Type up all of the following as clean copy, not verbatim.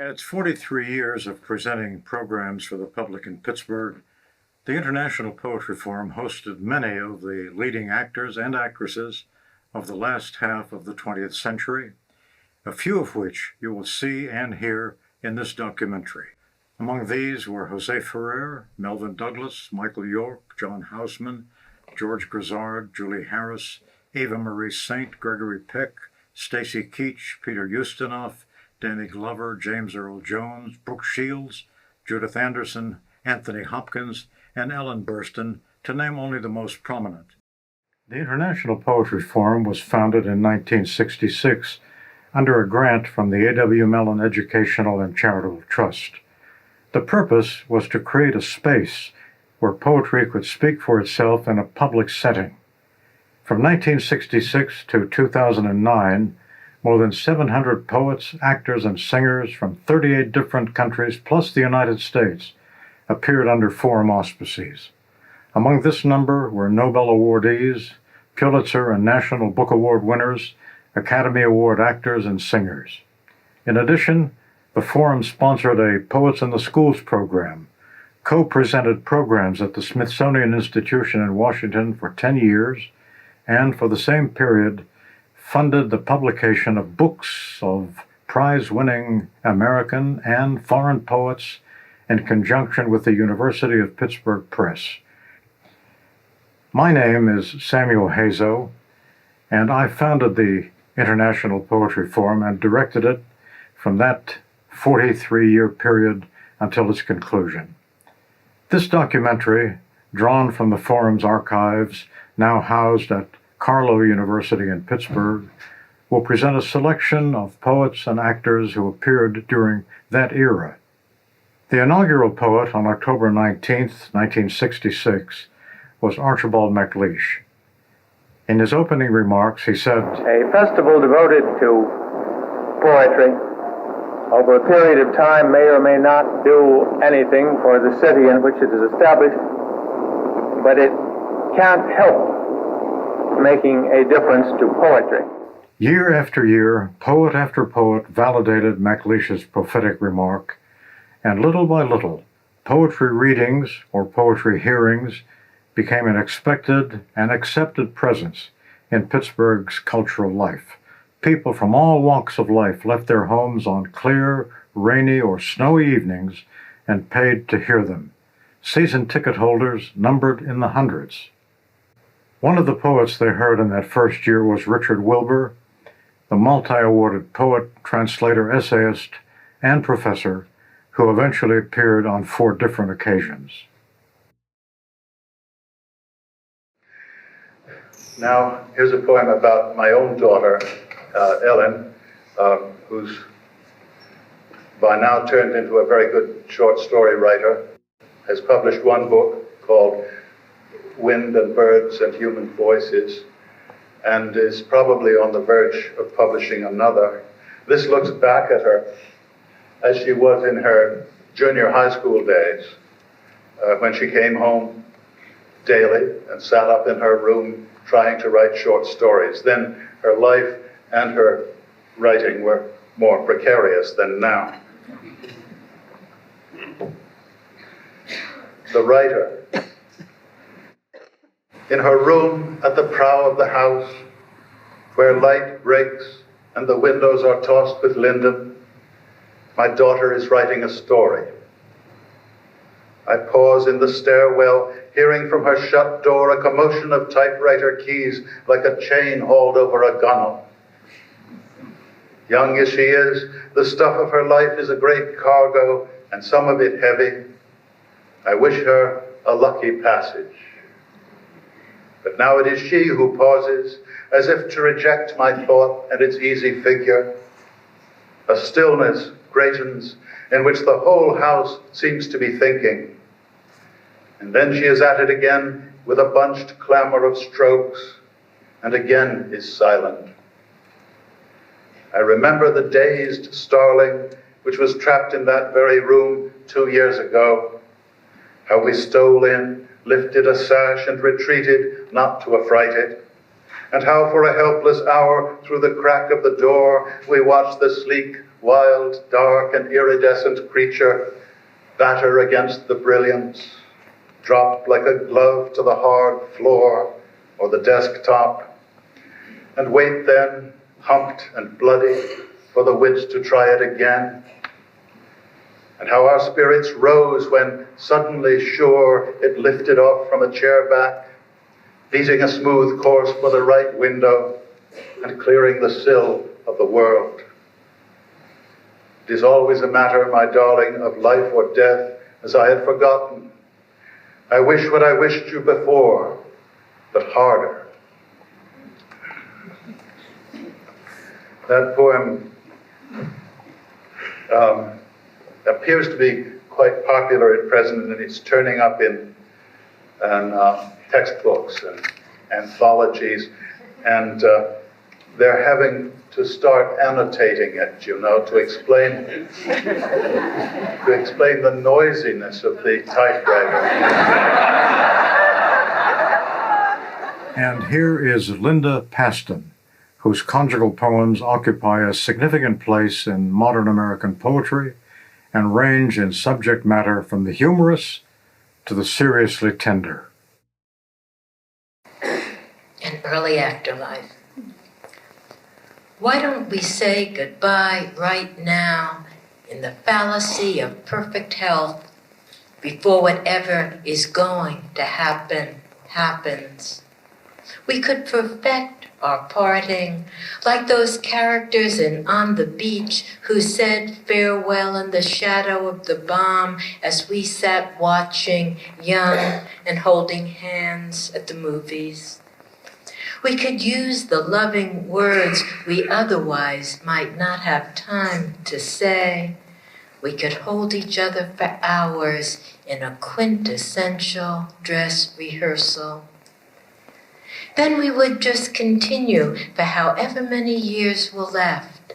In its 43 years of presenting programs for the public in Pittsburgh, the International Poetry Forum hosted many of the leading actors and actresses of the last half of the 20th century, a few of which you will see and hear in this documentary. Among these were Jose Ferrer, Melvyn Douglas, Michael York, John Houseman, George Grizzard, Julie Harris, Eva Marie Saint, Gregory Peck, Stacy Keach, Peter Ustinov, Danny Glover, James Earl Jones, Brooke Shields, Judith Anderson, Anthony Hopkins, and Ellen Burstyn, to name only the most prominent. The International Poetry Forum was founded in 1966 under a grant from the A.W. Mellon Educational and Charitable Trust. The purpose was to create a space where poetry could speak for itself in a public setting. From 1966 to 2009, more than 700 poets, actors, and singers from 38 different countries, plus the United States, appeared under forum auspices. Among this number were Nobel awardees, Pulitzer and National Book Award winners, Academy Award actors, and singers. In addition, the forum sponsored a Poets in the Schools program, co-presented programs at the Smithsonian Institution in Washington for 10 years, and for the same period, funded the publication of books of prize-winning American and foreign poets in conjunction with the University of Pittsburgh Press. My name is Samuel Hazo, and I founded the International Poetry Forum and directed it from that 43-year period until its conclusion. This documentary, drawn from the forum's archives, now housed at Carlow University in Pittsburgh, will present a selection of poets and actors who appeared during that era. The inaugural poet on October 19, 1966, was Archibald MacLeish. In his opening remarks, he said, "A festival devoted to poetry over a period of time may or may not do anything for the city in which it is established, but it can't help making a difference to poetry." Year after year, poet after poet validated MacLeish's prophetic remark, and little by little, poetry readings or poetry hearings became an expected and accepted presence in Pittsburgh's cultural life. People from all walks of life left their homes on clear, rainy, or snowy evenings and paid to hear them. Season ticket holders numbered in the hundreds. One of the poets they heard in that first year was Richard Wilbur, the multi-awarded poet, translator, essayist, and professor who eventually appeared on 4 different occasions. Now, here's a poem about my own daughter, Ellen, who's by now turned into a very good short story writer, has published one book called Wind and Birds and Human Voices, and is probably on the verge of publishing another. This looks back at her as she was in her junior high school days, when she came home daily and sat up in her room trying to write short stories. Then her life and her writing were more precarious than now. The writer. In her room at the prow of the house, where light breaks and the windows are tossed with linden, my daughter is writing a story. I pause in the stairwell, hearing from her shut door a commotion of typewriter keys like a chain hauled over a gunwale. Young as she is, the stuff of her life is a great cargo, and some of it heavy. I wish her a lucky passage. But now it is she who pauses, as if to reject my thought and its easy figure. A stillness greatens in which the whole house seems to be thinking. And then she is at it again with a bunched clamor of strokes, and again is silent. I remember the dazed starling which was trapped in that very room 2 years ago, how we stole in, lifted a sash and retreated, not to affright it, and how for a helpless hour through the crack of the door we watched the sleek, wild, dark, and iridescent creature batter against the brilliance, drop like a glove to the hard floor or the desktop, and wait then, humped and bloody, for the wits to try it again. And how our spirits rose when, suddenly sure, it lifted off from a chair back, beating a smooth course for the right window and clearing the sill of the world. It is always a matter, my darling, of life or death, as I had forgotten. I wish what I wished you before, but harder. That poem appears to be quite popular at present, and it's turning up in textbooks and anthologies, and they're having to start annotating it, you know, to explain the noisiness of the typewriter. And here is Linda Paston, whose conjugal poems occupy a significant place in modern American poetry and range in subject matter from the humorous to the seriously tender. An early afterlife. Why don't we say goodbye right now in the fallacy of perfect health before whatever is going to happen happens? We could perfect our parting like those characters in On the Beach who said farewell in the shadow of the bomb as we sat watching, young and holding hands at the movies. We could use the loving words we otherwise might not have time to say. We could hold each other for hours in a quintessential dress rehearsal. Then we would just continue for however many years were left.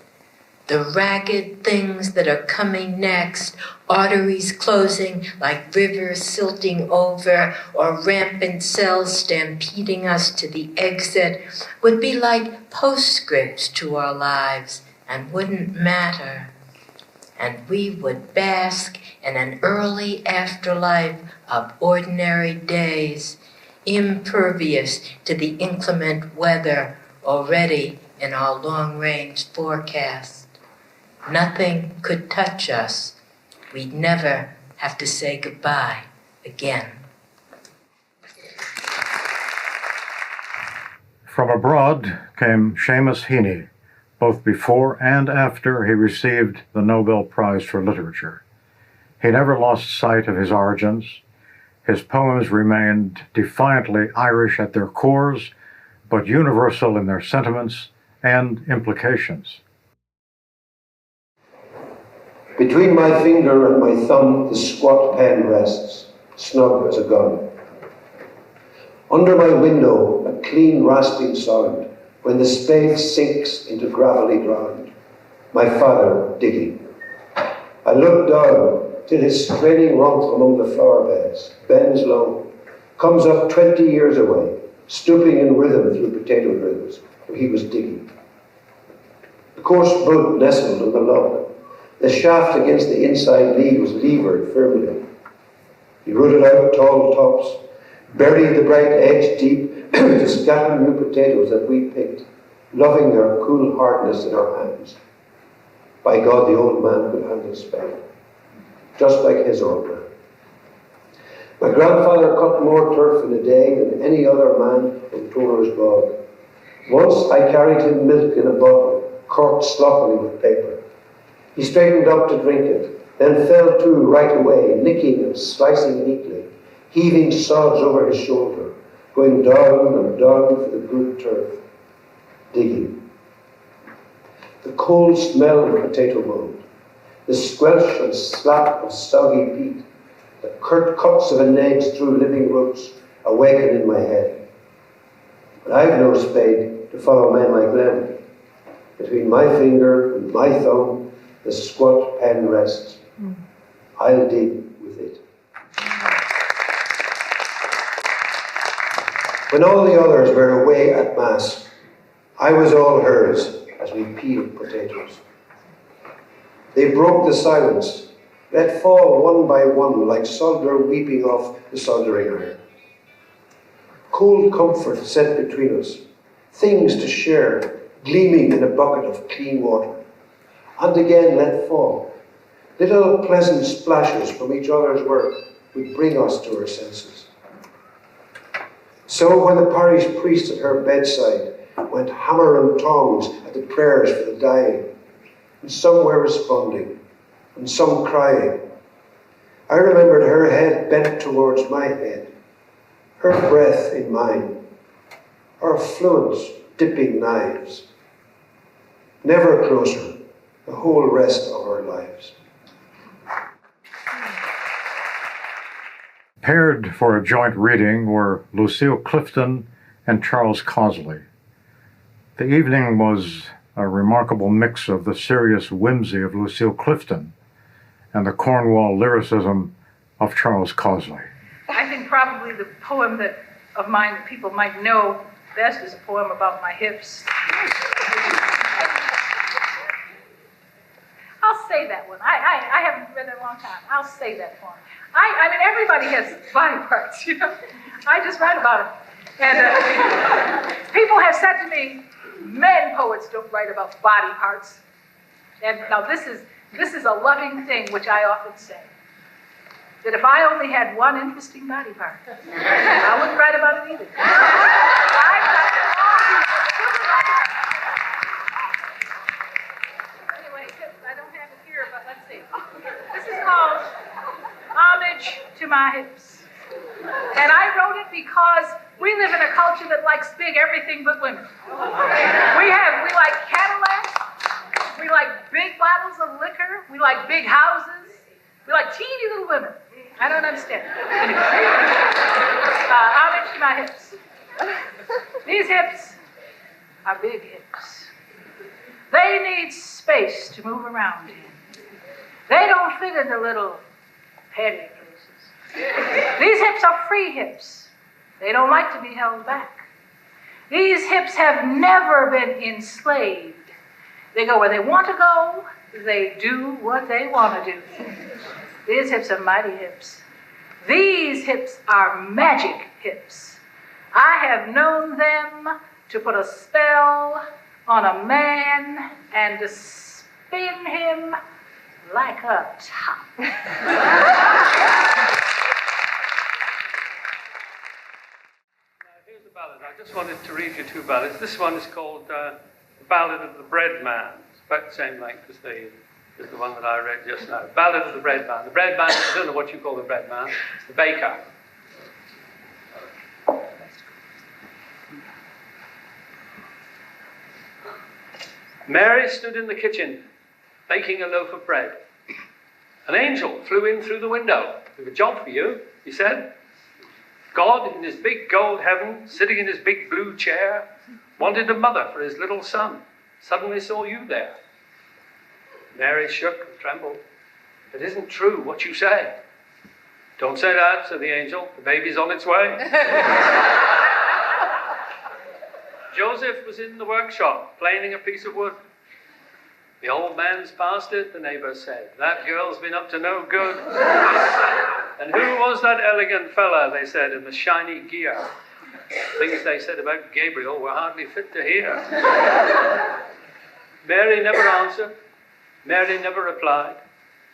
The ragged things that are coming next, arteries closing like rivers silting over, or rampant cells stampeding us to the exit, would be like postscripts to our lives and wouldn't matter. And we would bask in an early afterlife of ordinary days, impervious to the inclement weather already in our long-range forecast. Nothing could touch us. We'd never have to say goodbye again. From abroad came Seamus Heaney, both before and after he received the Nobel Prize for Literature. He never lost sight of his origins. His poems remained defiantly Irish at their cores, but universal in their sentiments and implications. Between my finger and my thumb the squat pen rests, snug as a gun. Under my window a clean rasping sound when the spade sinks into gravelly ground. My father digging. I look down till his straining rump among the flower beds bends low, comes up 20 years away, stooping in rhythm through potato drills where he was digging. The coarse bud nestled in the log. The shaft against the inside lead was levered firmly. He rooted out tall tops, buried the bright edge deep to scatter new potatoes that we picked, loving their cool hardness in our hands. By God, the old man could handle spade, just like his old man. My grandfather cut more turf in a day than any other man on Tourer's bog. Once I carried him milk in a bottle, corked sloppily with paper. He straightened up to drink it, then fell to right away, nicking and slicing neatly, heaving sods over his shoulder, going down and down for the good turf, digging. The cold smell of potato mold, the squelch and slap of soggy peat, the curt cuts of an edge through living roots awaken in my head. But I've no spade to follow men like them. Between my finger and my thumb, the squat pen rests. I'll dig with it. When all the others were away at Mass, I was all hers as we peeled potatoes. They broke the silence, let fall one by one like solder weeping off the soldering iron. Cold comfort set between us, things to share, gleaming in a bucket of clean water. And again let fall. Little pleasant splashes from each other's work would bring us to our senses. So when the parish priest at her bedside went hammer and tongs at the prayers for the dying, and some were responding, and some crying, I remembered her head bent towards my head, her breath in mine, our fluents dipping knives. Never closer, the whole rest of our lives. Paired for a joint reading were Lucille Clifton and Charles Cosley. The evening was a remarkable mix of the serious whimsy of Lucille Clifton and the Cornwall lyricism of Charles Cosley. I think probably the poem of mine that people might know best is a poem about my hips. I'll say that one. I haven't read it in a long time. I'll say that poem. I mean, everybody has body parts, you know. I just write about them. And people have said to me, men poets don't write about body parts. And now this is a loving thing, which I often say. That if I only had one interesting body part, I wouldn't write about it either. Anyway, I don't have it here, but let's see. This is called Homage to My Hips. And I wrote it because we live in a culture that likes big everything but women. We like Cadillacs, we like big bottles of liquor, we like big houses, we like teeny little women. I don't understand. Anyway. Homage to my hips. These hips are big hips. They need space to move around in. They don't fit into little petty places. These hips are free hips. They don't like to be held back. These hips have never been enslaved. They go where they want to go. They do what they want to do. These hips are mighty hips. These hips are magic hips. I have known them to put a spell on a man and to spin him like a top. Now, here's a ballad. I just wanted to read you two ballads. This one is called The Ballad of the Bread Man. It's about the same length as the one that I read just now. Ballad of the Bread Man. The bread man, I don't know what you call the bread man, the baker. Mary stood in the kitchen, baking a loaf of bread. An angel flew in through the window. "We've a job for you," he said. God, in his big gold heaven, sitting in his big blue chair, wanted a mother for his little son. Suddenly saw you there. Mary shook and trembled. "It isn't true what you say." "Don't say that," said the angel. "The baby's on its way." Joseph was in the workshop, planing a piece of wood. "The old man's past it," the neighbor said. "That girl's been up to no good." "And who was that elegant fella," they said, "in the shiny gear?" Things they said about Gabriel were hardly fit to hear. Mary never answered. Mary never replied.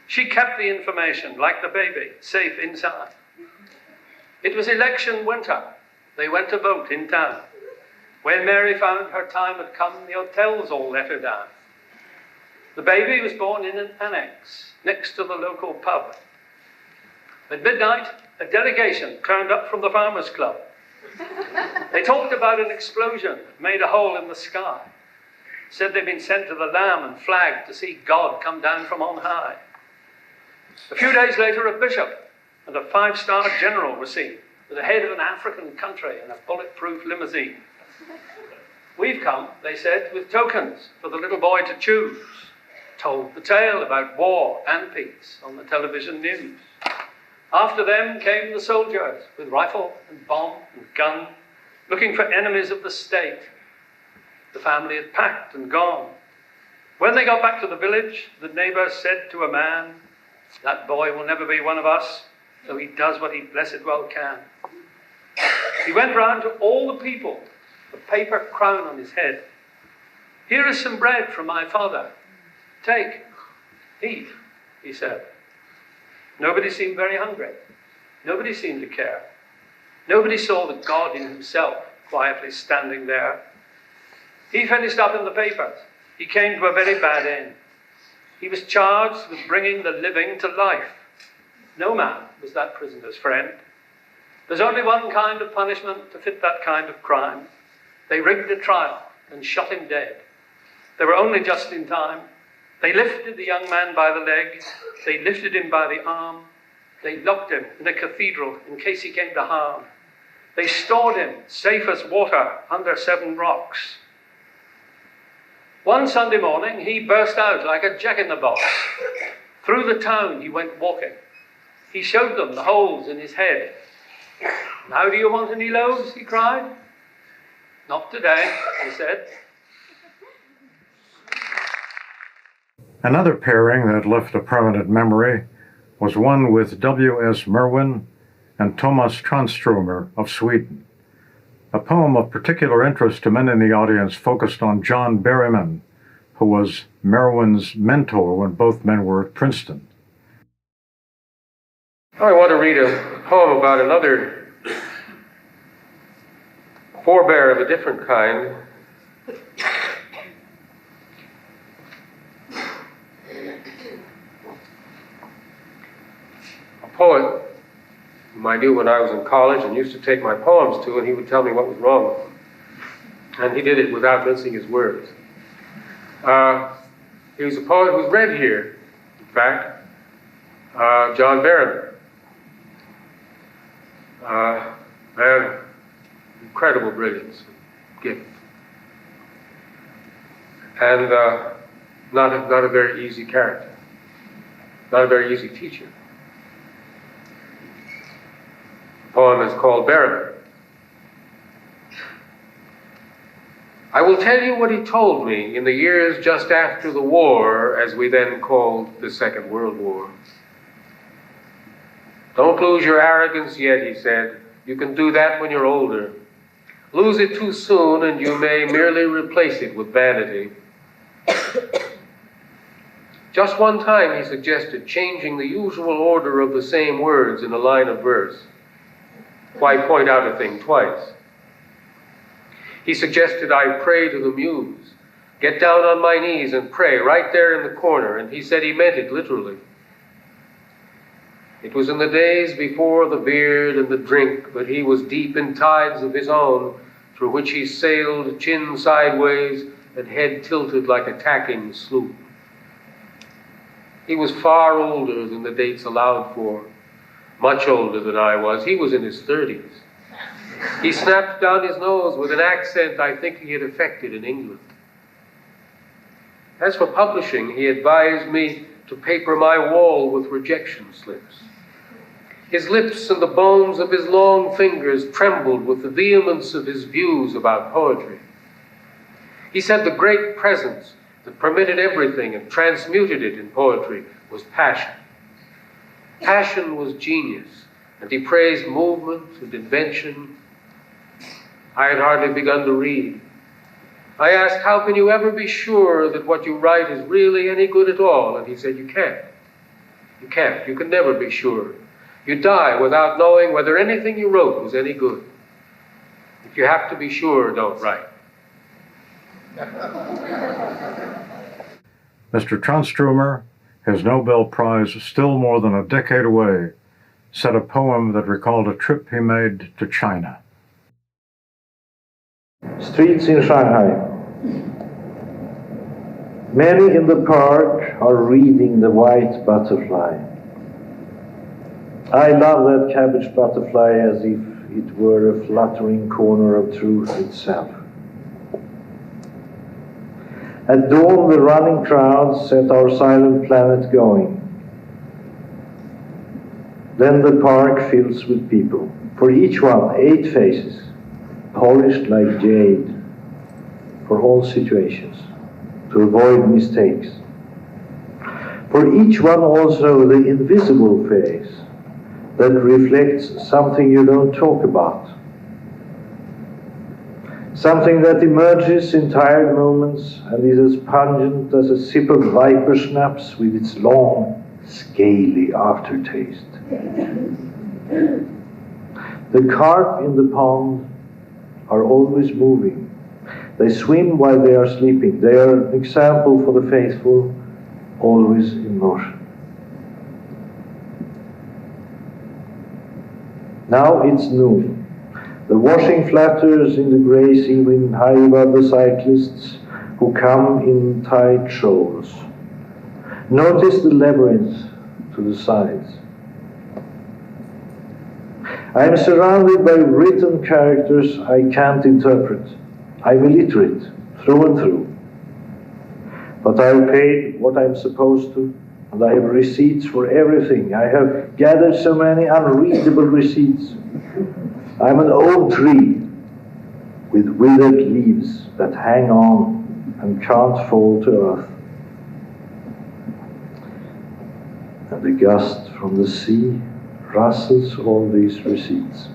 She kept the information, like the baby, safe inside. It was election winter. They went to vote in town. When Mary found her time had come, the hotels all let her down. The baby was born in an annex next to the local pub. At midnight, a delegation turned up from the Farmers' Club. They talked about an explosion that made a hole in the sky. Said they'd been sent to the Lamb and flagged to see God come down from on high. A few days later, a bishop and a 5-star general were seen with the head of an African country in a bulletproof limousine. "We've come," they said, "with tokens for the little boy to choose." Told the tale about war and peace on the television news. After them came the soldiers with rifle and bomb and gun, looking for enemies of the state. The family had packed and gone. When they got back to the village, the neighbor said to a man, "That boy will never be one of us, though he does what he blessed well can." He went round to all the people, a paper crown on his head. "Here is some bread from my father. Take, eat," he said. Nobody seemed very hungry. Nobody seemed to care. Nobody saw the God in himself quietly standing there. He finished up in the papers. He came to a very bad end. He was charged with bringing the living to life. No man was that prisoner's friend. There's only one kind of punishment to fit that kind of crime. They rigged a trial and shot him dead. They were only just in time. They lifted the young man by the leg. They lifted him by the arm. They locked him in a cathedral in case he came to harm. They stored him, safe as water, under 7 rocks. One Sunday morning, he burst out like a jack-in-the-box. Through the town he went walking. He showed them the holes in his head. "Now do you want any loaves?" he cried. "Not today," he said. Another pairing that left a permanent memory was one with W.S. Merwin and Tomas Tranströmer of Sweden. A poem of particular interest to many in the audience focused on John Berryman, who was Merwin's mentor when both men were at Princeton. I want to read a poem about another forebear of a different kind. A poet whom I knew when I was in college and used to take my poems to, and he would tell me what was wrong with them. And he did it without mincing his words. He was a poet who's read here, in fact, John Berryman. Man, incredible brilliance, gift. And not a very easy character, not a very easy teacher. The poem is called Berryman. I will tell you what he told me in the years just after the war, as we then called the Second World War. "Don't lose your arrogance yet," he said. "You can do that when you're older. Lose it too soon and you may merely replace it with vanity." Just one time he suggested changing the usual order of the same words in a line of verse. Why point out a thing twice? He suggested I pray to the muse, get down on my knees and pray right there in the corner, and he said he meant it literally. It was in the days before the beard and the drink, but he was deep in tides of his own, through which he sailed chin sideways and head tilted like a tacking sloop. He was far older than the dates allowed for, much older than I was. He was in his 30s. He snapped down his nose with an accent I think he had affected in England. As for publishing, he advised me to paper my wall with rejection slips. His lips and the bones of his long fingers trembled with the vehemence of his views about poetry. He said the great presence that permitted everything and transmuted it in poetry was passion. Passion was genius, and he praised movement and invention. I had hardly begun to read. I asked, "How can you ever be sure that what you write is really any good at all?" And he said, "You can't. You can't. You can never be sure. You die without knowing whether anything you wrote was any good. If you have to be sure, don't write." Mr. Tranströmer, his Nobel Prize still more than a decade away, said a poem that recalled a trip he made to China. Streets in Shanghai. Many in the park are reading The White Butterfly. I love that cabbage butterfly as if it were a fluttering corner of truth itself. At dawn, the running crowds set our silent planet going. Then the park fills with people. For each one, 8 faces, polished like jade, for all situations. to avoid mistakes. For each one also the invisible face that reflects something you don't talk about. Something that emerges in tired moments and is as pungent as a sip of viper schnapps with its long, scaly aftertaste. The carp in the pond are always moving. They swim while they are sleeping. They are an example for the faithful, always in motion. Now it's noon. The washing flutters in the grey sea wind high above the cyclists who come in tight shoals. Notice the labyrinth to the sides. I am surrounded by written characters I can't interpret. I'm illiterate, through and through. But I have paid what I'm supposed to, and I have receipts for everything. I have gathered so many unreadable receipts. I'm an old tree with withered leaves that hang on and can't fall to earth. And the gust from the sea rustles all these receipts.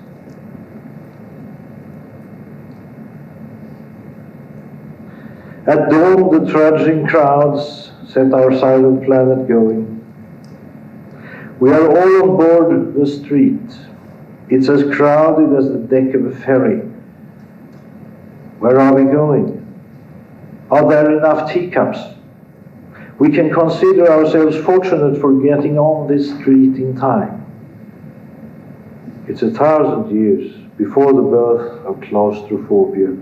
At dawn, the trudging crowds set our silent planet going. We are all on board the street. It's as crowded as the deck of a ferry. Where are we going? Are there enough teacups? We can consider ourselves fortunate for getting on this street in time. It's 1,000 years before the birth of claustrophobia.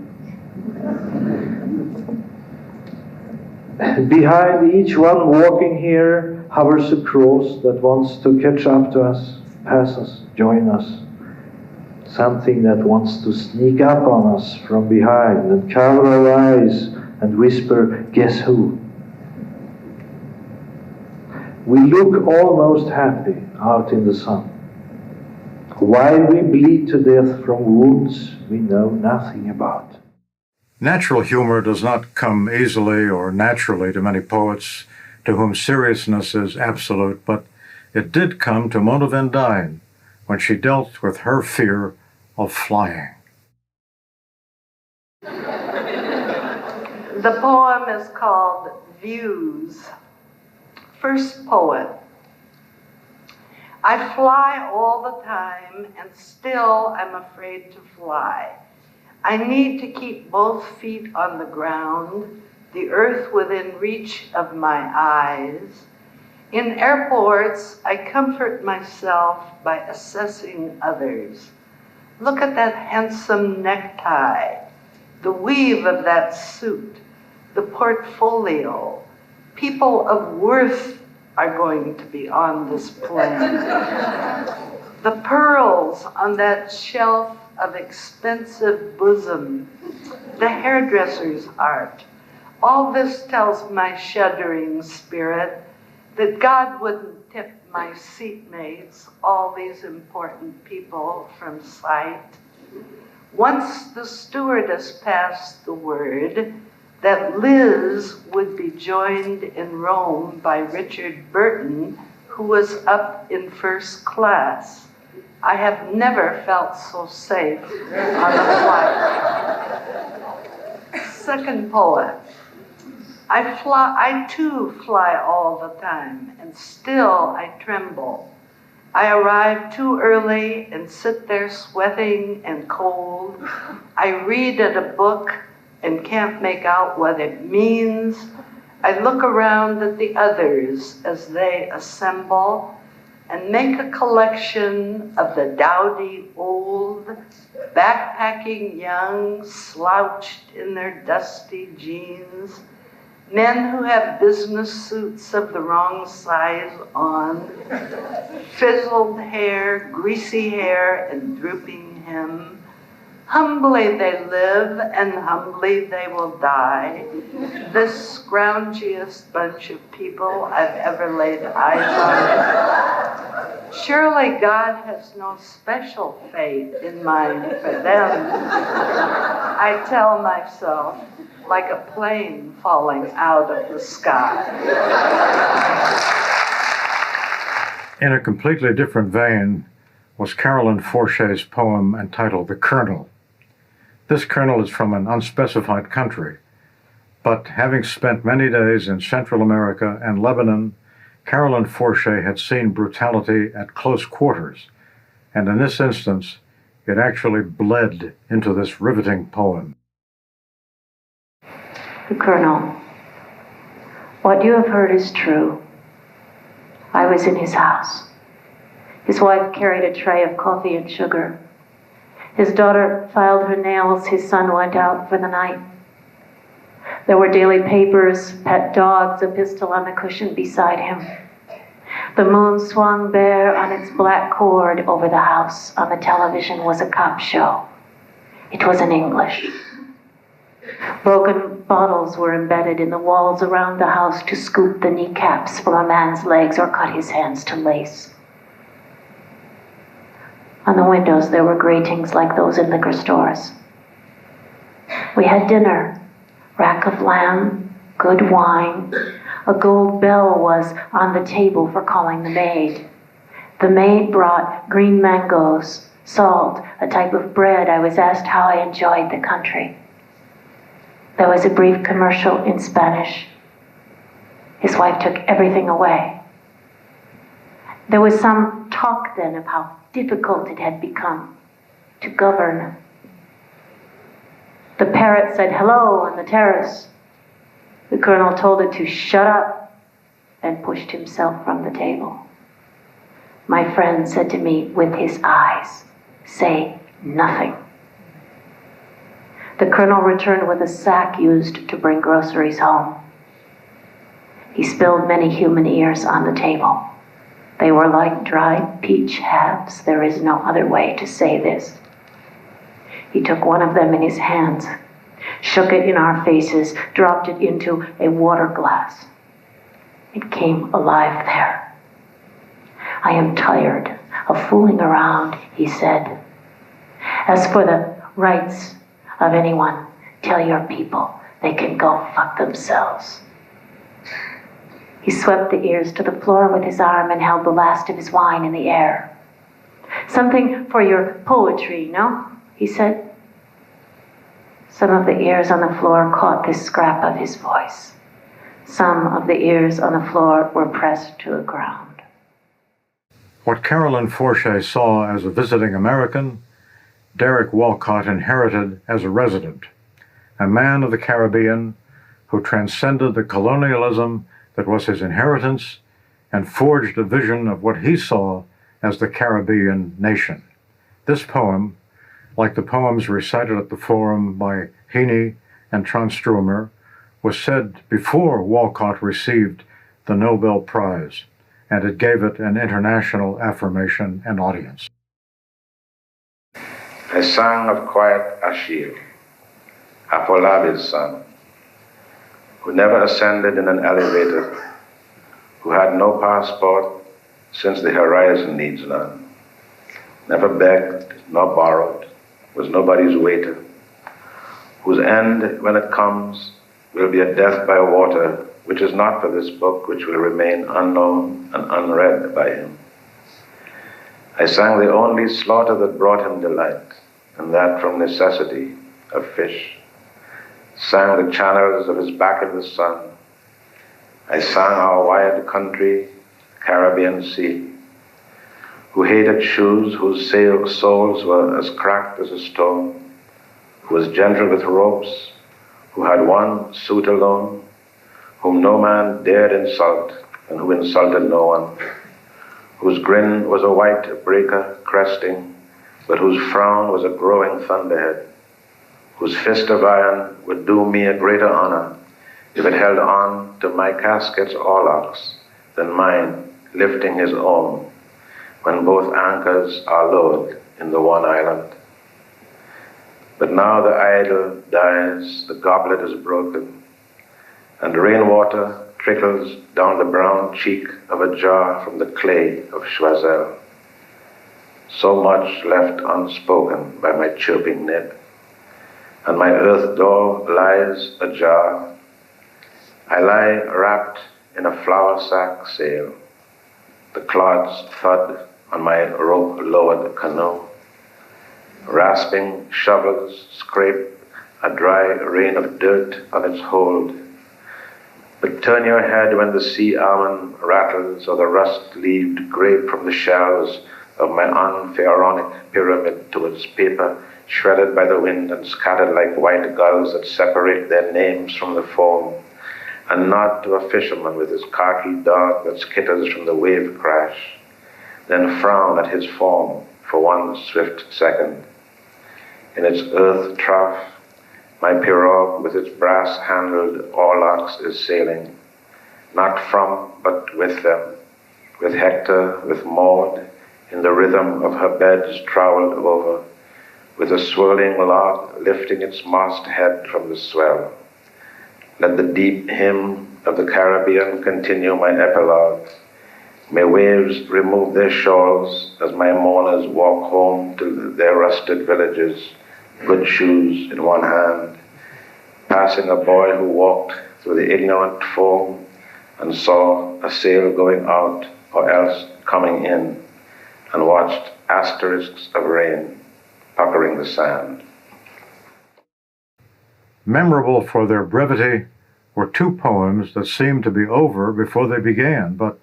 Behind each one walking here hovers a cross that wants to catch up to us, pass us, join us. Something that wants to sneak up on us from behind and cover our eyes and whisper, "Guess who?" We look almost happy out in the sun, while we bleed to death from wounds we know nothing about. Natural humor does not come easily or naturally to many poets to whom seriousness is absolute, but it did come to Mona Van Dyne when she dealt with her fear of flying. The poem is called Views. First poet. I fly all the time, and still I'm afraid to fly. I need to keep both feet on the ground, the earth within reach of my eyes. In airports, I comfort myself by assessing others. Look at that handsome necktie, the weave of that suit, the portfolio. People of worth are going to be on this plane. The pearls on that shelf of expensive bosom, the hairdresser's art. All this tells my shuddering spirit that God wouldn't tip my seatmates, all these important people, from sight. Once the stewardess passed the word that Liz would be joined in Rome by Richard Burton, who was up in first class. I have never felt so safe on a flight. Second poet. I too fly all the time, and still I tremble. I arrive too early and sit there sweating and cold. I read at a book and can't make out what it means. I look around at the others as they assemble and make a collection of the dowdy old, backpacking young, slouched in their dusty jeans, men who have business suits of the wrong size on, fizzled hair, greasy hair, and drooping hem, Humbly they live, and humbly they will die. This scroungiest bunch of people I've ever laid eyes on. Surely God has no special fate in mind for them. I tell myself, like a plane falling out of the sky. In a completely different vein was Carolyn Forché's poem entitled The Colonel. This colonel is from an unspecified country, but having spent many days in Central America and Lebanon, Carolyn Forché had seen brutality at close quarters, and in this instance, it actually bled into this riveting poem. The Colonel. What you have heard is true. I was in his house. His wife carried a tray of coffee and sugar. His daughter filed her nails. His son went out for the night. There were daily papers, pet dogs, a pistol on the cushion beside him. The moon swung bare on its black cord over the house. On the television was a cop show. It was in English. Broken bottles were embedded in the walls around the house to scoop the kneecaps from a man's legs or cut his hands to lace. On the windows there were gratings like those in liquor stores. We had dinner, rack of lamb, good wine. A gold bell was on the table for calling the maid. The maid brought green mangoes, salt, a type of bread. I was asked how I enjoyed the country. There was a brief commercial in Spanish. His wife took everything away. There was some talk then of how difficult it had become to govern. The parrot said hello on the terrace. The colonel told it to shut up and pushed himself from the table. My friend said to me with his eyes, "Say nothing." The colonel returned with a sack used to bring groceries home. He spilled many human ears on the table. They were like dried peach halves. There is no other way to say this. He took one of them in his hands, shook it in our faces, dropped it into a water glass. It came alive there. "I am tired of fooling around," he said. "As for the rights of anyone, tell your people they can go fuck themselves." He swept the ears to the floor with his arm and held the last of his wine in the air. "Something for your poetry, no?" he said. Some of the ears on the floor caught this scrap of his voice. Some of the ears on the floor were pressed to the ground. What Carolyn Forché saw as a visiting American, Derek Walcott inherited as a resident, a man of the Caribbean who transcended the colonialism that was his inheritance and forged a vision of what he saw as the Caribbean nation. This poem, like the poems recited at the forum by Heaney and Tranströmer, was said before Walcott received the Nobel Prize, and it gave it an international affirmation and audience. I sang of quiet Achebe, Apholabi's son, who never ascended in an elevator, who had no passport since the horizon needs none, never begged nor borrowed, was nobody's waiter, whose end, when it comes, will be a death by water, which is not for this book, which will remain unknown and unread by him. I sang the only slaughter that brought him delight, and that from necessity of fish. Sang the channels of his back in the sun. I sang our wide country, Caribbean Sea, who hated shoes whose soles were as cracked as a stone, who was gentle with ropes, who had one suit alone, whom no man dared insult, and who insulted no one, whose grin was a white breaker cresting, but whose frown was a growing thunderhead, whose fist of iron would do me a greater honor if it held on to my casket's awlocks than mine lifting his own when both anchors are lowered in the one island. But now the idol dies, the goblet is broken, and rainwater trickles down the brown cheek of a jar from the clay of Choiseul. So much left unspoken by my chirping nib, and my earth door lies ajar. I lie wrapped in a flour sack sail. The clods thud on my rope-lowered canoe. Rasping shovels scrape a dry rain of dirt on its hold. But turn your head when the sea almond rattles, or the rust-leaved grape from the shells of my unpharaonic pyramid towards paper, shredded by the wind and scattered like white gulls that separate their names from the foam, and nod to a fisherman with his khaki dog that skitters from the wave crash, then frown at his form for one swift second. In its earth trough, my pirogue with its brass-handled oarlocks is sailing, not from, but with them, with Hector, with Maud, in the rhythm of her beds troweled over, with a swirling log lifting its mossed head from the swell. Let the deep hymn of the Caribbean continue my epilogue. May waves remove their shawls as my mourners walk home to their rusted villages, good shoes in one hand, passing a boy who walked through the ignorant foam and saw a sail going out or else coming in, and watched asterisks of rain puckering the sand. Memorable for their brevity were two poems that seemed to be over before they began, but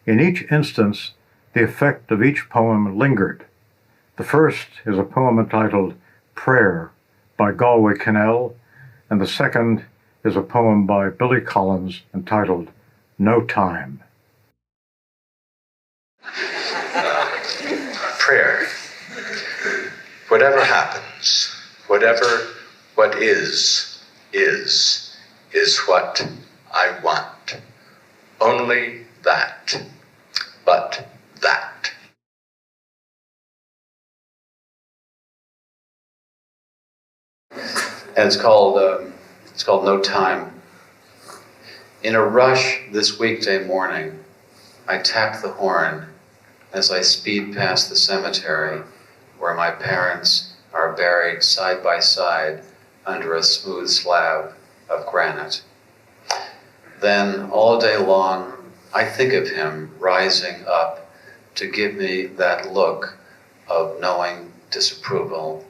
in each instance, the effect of each poem lingered. The first is a poem entitled Prayer by Galway Kinnell, and the second is a poem by Billy Collins entitled No Time. Prayer. Whatever happens, what is what I want. Only that, but that. And it's called No Time. In a rush this weekday morning, I tap the horn as I speed past the cemetery where my parents are buried side by side under a smooth slab of granite. Then all day long, I think of him rising up to give me that look of knowing disapproval,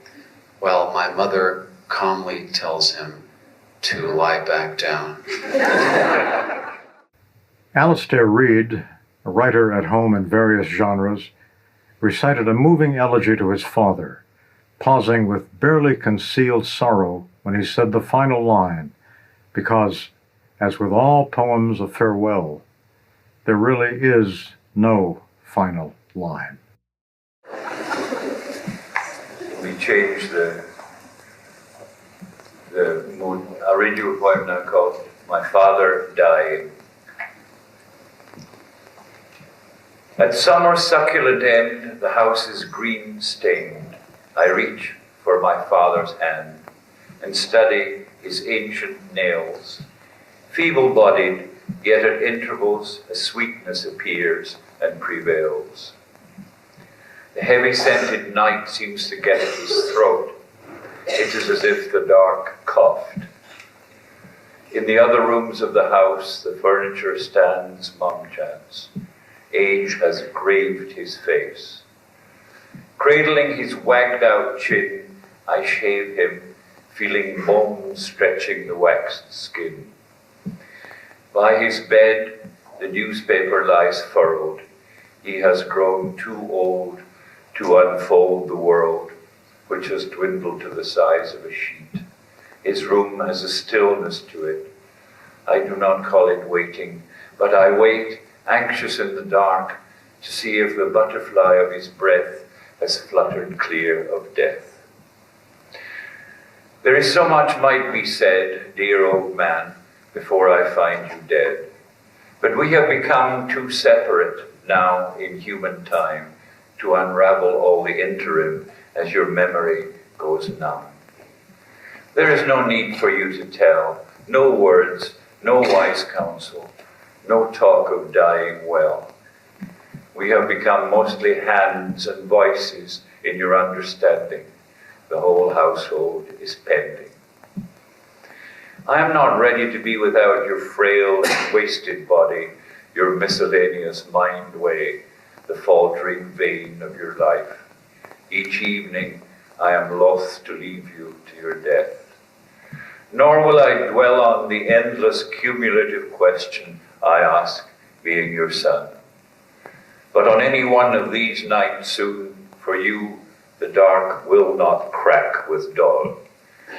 while my mother calmly tells him to lie back down. Alastair Reid, a writer at home in various genres, recited a moving elegy to his father, pausing with barely concealed sorrow when he said the final line, because, as with all poems of farewell, there really is no final line. We change the mood. I'll read you a poem now called My Father Dying. At summer succulent end, the house is green stained. I reach for my father's hand and study his ancient nails. Feeble-bodied, yet at intervals a sweetness appears and prevails. The heavy-scented night seems to get at his throat. It is as if the dark coughed. In the other rooms of the house, the furniture stands mum-chance. Age has graved his face. Cradling his wagged-out chin, I shave him, feeling bones stretching the waxed skin. By his bed, the newspaper lies furrowed. He has grown too old to unfold the world, which has dwindled to the size of a sheet. His room has a stillness to it. I do not call it waiting, but I wait, anxious in the dark, to see if the butterfly of his breath has fluttered clear of death. There is so much might be said, dear old man, before I find you dead. But we have become too separate now in human time to unravel all the interim as your memory goes numb. There is no need for you to tell, no words, no wise counsel, no talk of dying well. We have become mostly hands and voices in your understanding. The whole household is pending. I am not ready to be without your frail and wasted body, your miscellaneous mind way, the faltering vein of your life. Each evening I am loth to leave you to your death. Nor will I dwell on the endless cumulative question I ask, being your son. But on any one of these nights soon, for you, the dark will not crack with dawn.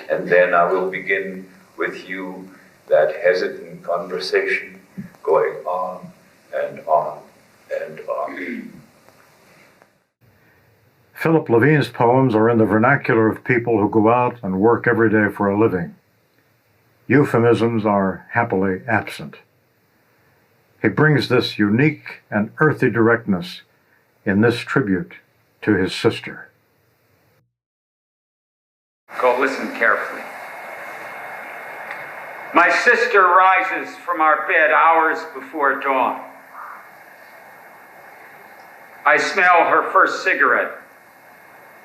And then I will begin with you that hesitant conversation, going on and on and on. Philip Levine's poems are in the vernacular of people who go out and work every day for a living. Euphemisms are happily absent. He brings this unique and earthy directness in this tribute to his sister. Go listen carefully. My sister rises from our bed hours before dawn. I smell her first cigarette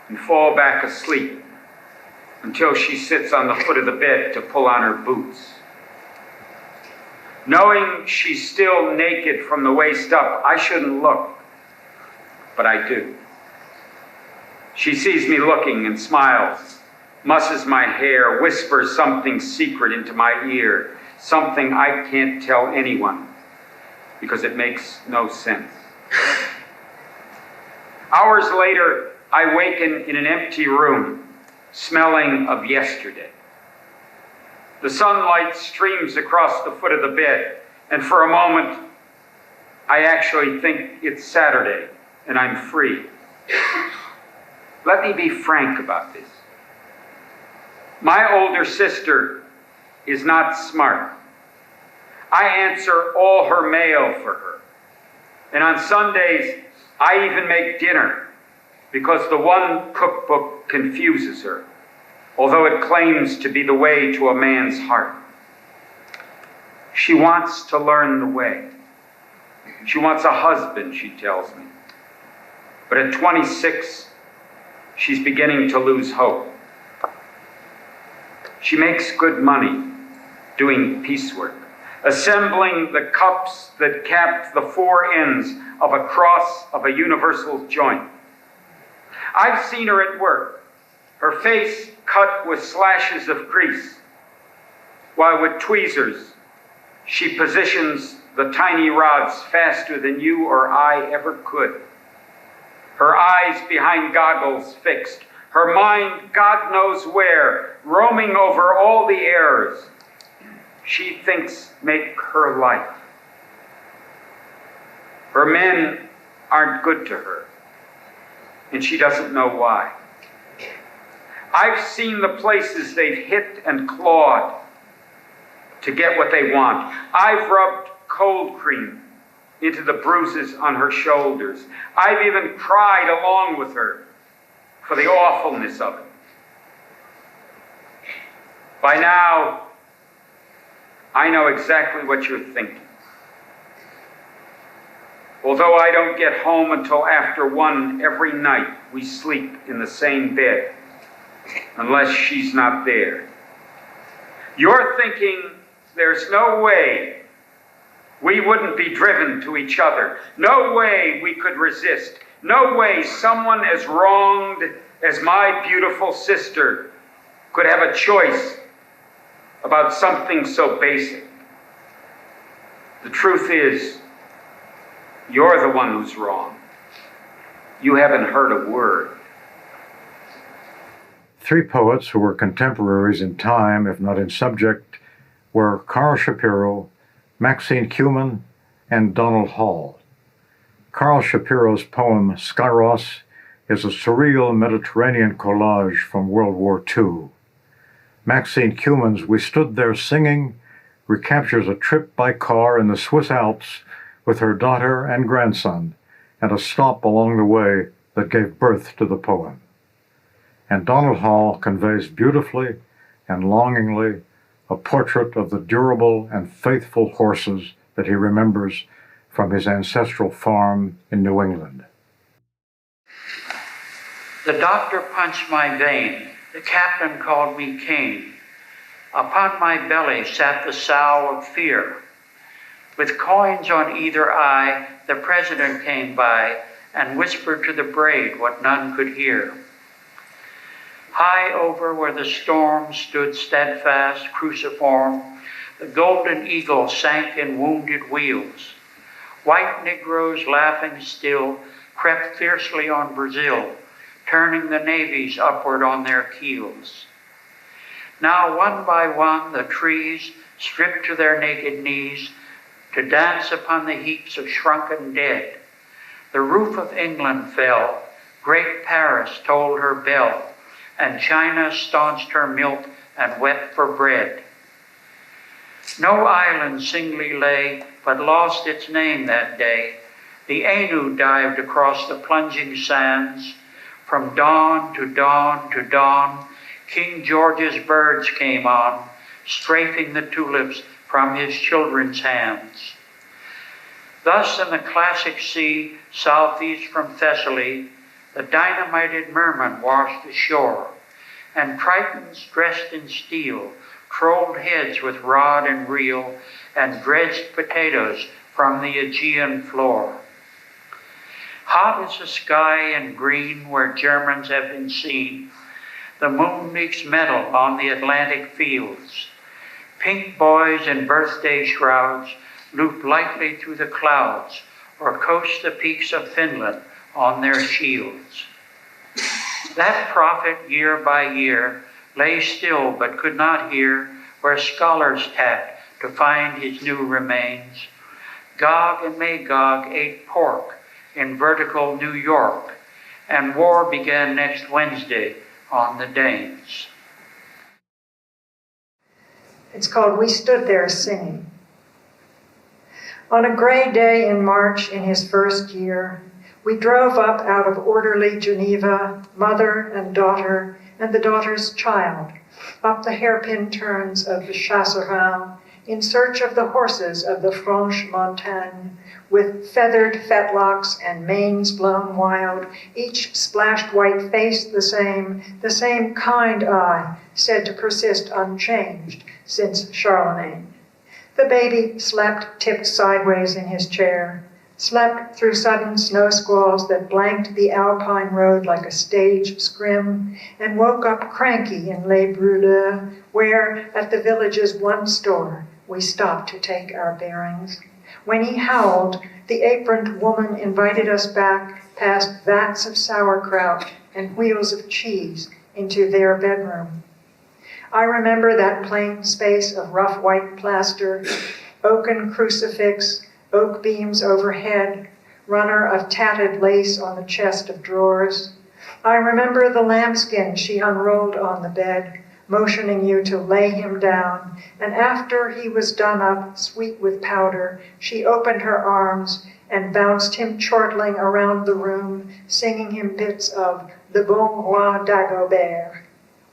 and fall back asleep until she sits on the foot of the bed to pull on her boots. Knowing she's still naked from the waist up, I shouldn't look, but I do. She sees me looking and smiles, musses my hair, whispers something secret into my ear, something I can't tell anyone because it makes no sense. Hours later, I waken in an empty room, smelling of yesterday. The sunlight streams across the foot of the bed, and for a moment, I actually think it's Saturday and I'm free. Let me be frank about this. My older sister is not smart. I answer all her mail for her. And on Sundays, I even make dinner because the one cookbook confuses her, although it claims to be the way to a man's heart. She wants to learn the way. She wants a husband, she tells me. But at 26, she's beginning to lose hope. She makes good money doing piecework, assembling the cups that cap the four ends of a cross of a universal joint. I've seen her at work, her face cut with slashes of grease, while with tweezers she positions the tiny rods faster than you or I ever could. Her eyes behind goggles fixed, her mind God knows where, roaming over all the errors she thinks make her life. Her men aren't good to her, and she doesn't know why. I've seen the places they've hit and clawed to get what they want. I've rubbed cold cream into the bruises on her shoulders. I've even cried along with her for the awfulness of it. By now, I know exactly what you're thinking. Although I don't get home until after 1 every night, we sleep in the same bed, unless she's not there. You're thinking there's no way we wouldn't be driven to each other. No way we could resist. No way someone as wronged as my beautiful sister could have a choice about something so basic. The truth is, you're the one who's wrong. You haven't heard a word. Three poets who were contemporaries in time, if not in subject, were Karl Shapiro, Maxine Kumin, and Donald Hall. Karl Shapiro's poem Skyros is a surreal Mediterranean collage from World War II. Maxine Kumin's We Stood There Singing recaptures a trip by car in the Swiss Alps with her daughter and grandson, and a stop along the way that gave birth to the poem. And Donald Hall conveys beautifully and longingly a portrait of the durable and faithful horses that he remembers from his ancestral farm in New England. The doctor punched my vein. The captain called me king. Upon my belly sat the sow of fear. With coins on either eye, the president came by and whispered to the braid what none could hear. High over where the storm stood steadfast, cruciform, the golden eagle sank in wounded wheels. White Negroes, laughing still, crept fiercely on Brazil, turning the navies upward on their keels. Now one by one the trees, stripped to their naked knees, to dance upon the heaps of shrunken dead. The roof of England fell, great Paris tolled her bell, and China staunched her milk and wept for bread. No island singly lay, but lost its name that day. The Anu dived across the plunging sands. From dawn to dawn to dawn, King George's birds came on, strafing the tulips from his children's hands. Thus in the classic sea, southeast from Thessaly, the dynamited merman washed ashore, and Tritons dressed in steel trolled heads with rod and reel and dredged potatoes from the Aegean floor. Hot is the sky and green where Germans have been seen. The moon leaks metal on the Atlantic fields. Pink boys in birthday shrouds loop lightly through the clouds or coast the peaks of Finland on their shields. That prophet, year by year, lay still but could not hear where scholars tapped to find his new remains. Gog and Magog ate pork in vertical New York, and war began next Wednesday on the Danes. It's called We Stood There Singing. On a gray day in March in his first year, we drove up out of orderly Geneva, mother and daughter, and the daughter's child, up the hairpin turns of the Chasseral, in search of the horses of the Franche Montagne, with feathered fetlocks and manes blown wild, each splashed white face the same kind eye, said to persist unchanged since Charlemagne. The baby slept tipped sideways in his chair, slept through sudden snow squalls that blanked the Alpine road like a stage scrim, and woke up cranky in Les Brûleurs, where, at the village's one store, we stopped to take our bearings. When he howled, the aproned woman invited us back past vats of sauerkraut and wheels of cheese into their bedroom. I remember that plain space of rough white plaster, oaken crucifix, oak beams overhead, runner of tatted lace on the chest of drawers. I remember the lambskin she unrolled on the bed, motioning you to lay him down, and after he was done up, sweet with powder, she opened her arms and bounced him chortling around the room, singing him bits of the Bon Roi d'Agobert.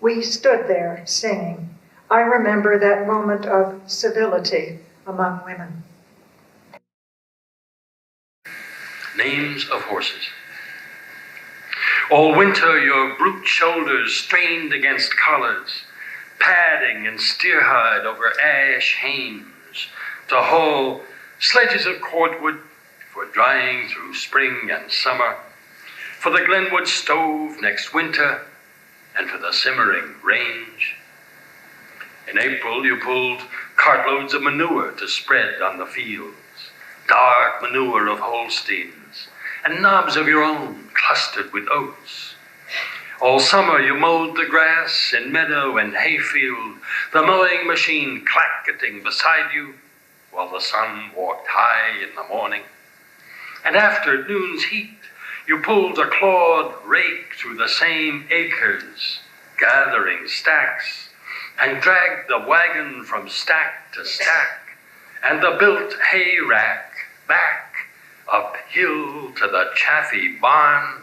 We stood there singing. I remember that moment of civility among women. Names of horses. All winter your brute shoulders strained against collars, padding and steerhide over ash hames, to haul sledges of cordwood for drying through spring and summer, for the Glenwood stove next winter, and for the simmering range. In April you pulled cartloads of manure to spread on the fields, dark manure of Holsteins, and knobs of your own clustered with oats. All summer you mowed the grass in meadow and hayfield, the mowing machine clacketing beside you, while the sun walked high in the morning. And after noon's heat, you pulled a clawed rake through the same acres, gathering stacks, and dragged the wagon from stack to stack, and the built hay rack back uphill to the chaffy barn,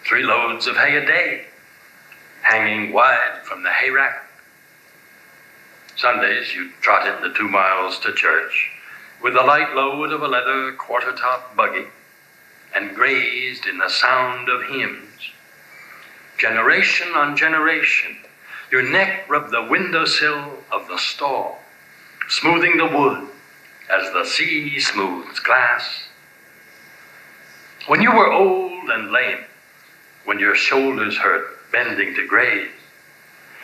3 loads of hay a day, hanging wide from the hay rack, Sundays you'd trot in the 2 miles to church with the light load of a leather quarter-top buggy and grazed in the sound of hymns. Generation on generation, your neck rubbed the windowsill of the stall, smoothing the wood as the sea smooths glass. When you were old and lame, when your shoulders hurt bending to graze,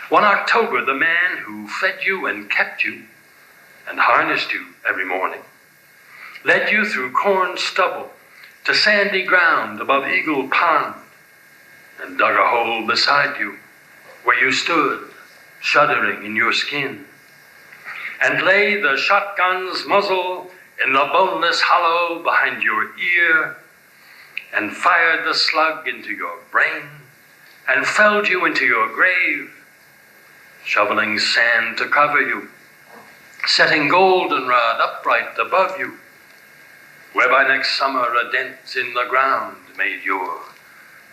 one October the man who fed you and kept you and harnessed you every morning led you through corn stubble to sandy ground above Eagle Pond and dug a hole beside you where you stood shuddering in your skin and lay the shotgun's muzzle in the boneless hollow behind your ear and fired the slug into your brain and felled you into your grave, shoveling sand to cover you, setting goldenrod upright above you, whereby next summer a dent in the ground made your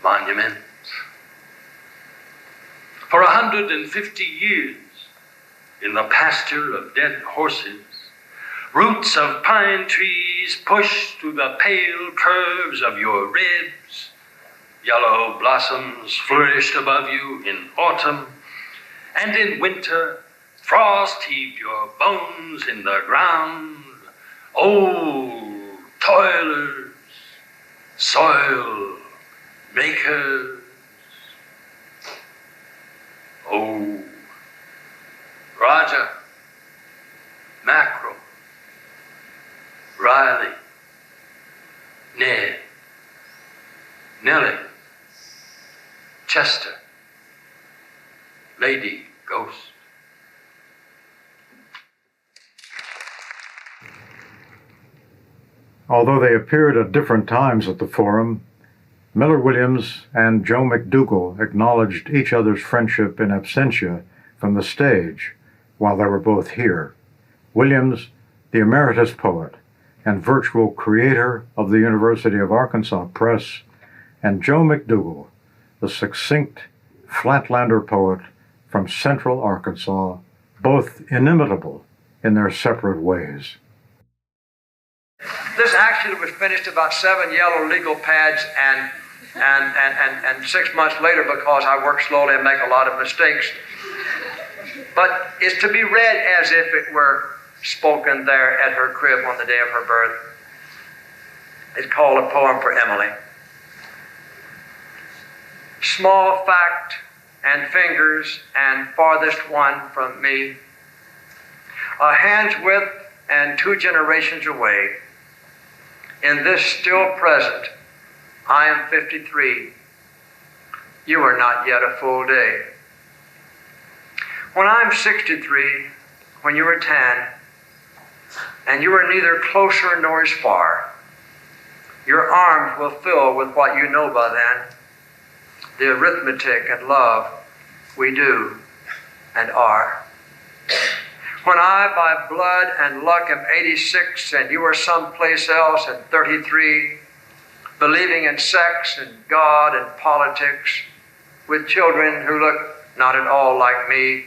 monument. For 150 years, in the pasture of dead horses, roots of pine trees pushed through the pale curves of your ribs. Yellow blossoms flourished above you in autumn, and in winter, frost heaved your bones in the ground. Old toilers, soil makers. Oh, Roger, Mackerel, Riley, Ned, Nellie, Chester, Lady Ghost. Although they appeared at different times at the forum, Miller Williams and Joe McDougall acknowledged each other's friendship in absentia from the stage while they were both here. Williams, the emeritus poet and virtual creator of the University of Arkansas Press, and Joe McDougall, the succinct Flatlander poet from Central Arkansas, both inimitable in their separate ways. This actually was finished about 7 yellow legal pads and 6 months later because I work slowly and make a lot of mistakes. But it's to be read as if it were spoken there at her crib on the day of her birth. It's called A Poem for Emily. Small fact and fingers and farthest one from me, a hand's width and 2 generations away. In this still present, I am 53. You are not yet a full day. When I'm 63, when you are 10, and you are neither closer nor as far, your arms will fill with what you know by then, the arithmetic and love we do and are. When I, by blood and luck, am 86 and you are someplace else at 33, believing in sex and God and politics, with children who look not at all like me,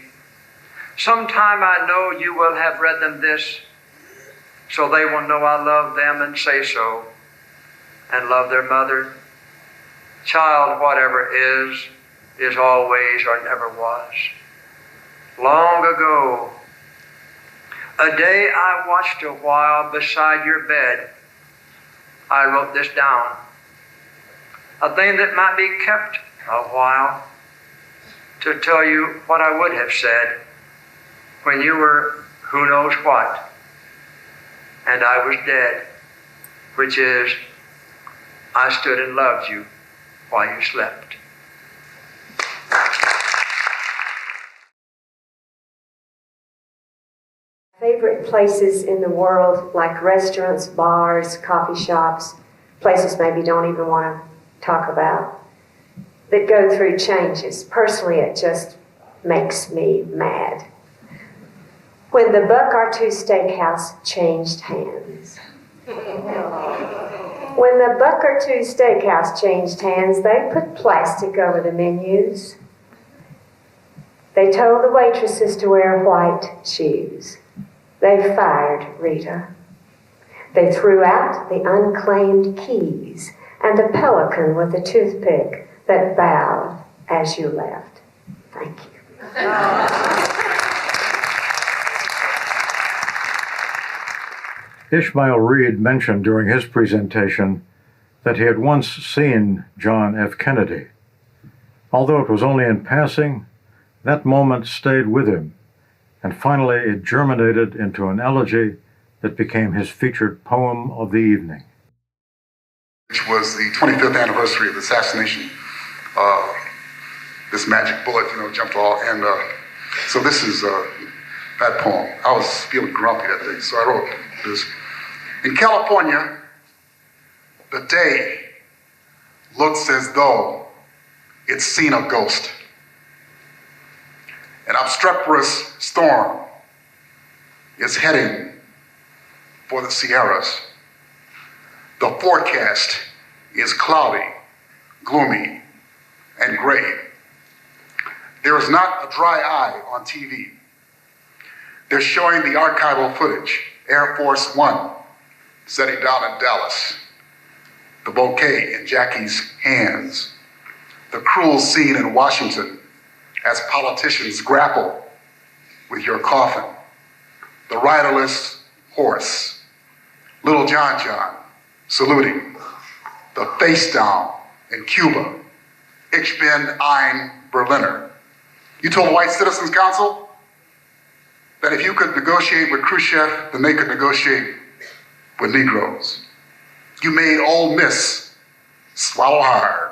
sometime I know you will have read them this, so they will know I love them and say so, and love their mother. Child, whatever is always or never was. Long ago, a day I watched a while beside your bed, I wrote this down. A thing that might be kept a while to tell you what I would have said when you were who knows what and I was dead, which is, I stood and loved you while you slept. Favorite places in the world, like restaurants, bars, coffee shops, places maybe don't even want to talk about, that go through changes. Personally, it just makes me mad. When the Buck R2 Steakhouse changed hands. When the Buck R2 Steakhouse changed hands, they put plastic over the menus. They told the waitresses to wear white shoes. They fired Rita. They threw out the unclaimed keys and the pelican with the toothpick that bowed as you left. Thank you. Ishmael Reed mentioned during his presentation that he had once seen John F. Kennedy. Although it was only in passing, that moment stayed with him, and finally it germinated into an elegy that became his featured poem of the evening. Which was the 25th anniversary of the assassination. This magic bullet, jumped all, and so this is that poem. I was feeling grumpy that day, so I wrote this. In California, the day looks as though it's seen a ghost. An obstreperous storm is heading for the Sierras. The forecast is cloudy, gloomy, and gray. There is not a dry eye on TV. They're showing the archival footage. Air Force One setting down in Dallas. The bouquet in Jackie's hands. The cruel scene in Washington as politicians grapple with your coffin. The riderless horse. Little John saluting. The face down in Cuba. Ich bin ein Berliner. You told the White Citizens Council that if you could negotiate with Khrushchev, then they could negotiate with Negroes. You made Ole Miss swallow hard.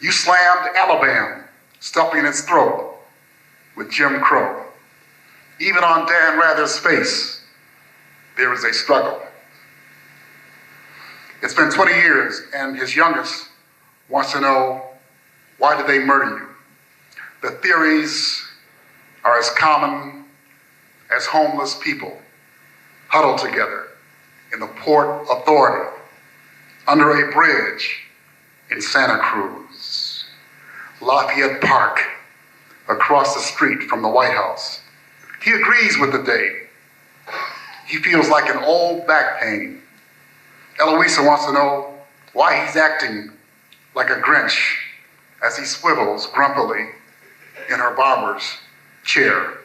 You slammed Alabama, stuffing its throat with Jim Crow. Even on Dan Rather's face, there is a struggle. It's been 20 years, and his youngest wants to know, why did they murder you? The theories are as common as homeless people huddled together in the Port Authority under a bridge in Santa Cruz, Lafayette Park, across the street from the White House. He agrees with the date. He feels like an old back pain. Eloisa wants to know why he's acting like a Grinch as he swivels grumpily in her barber's chair.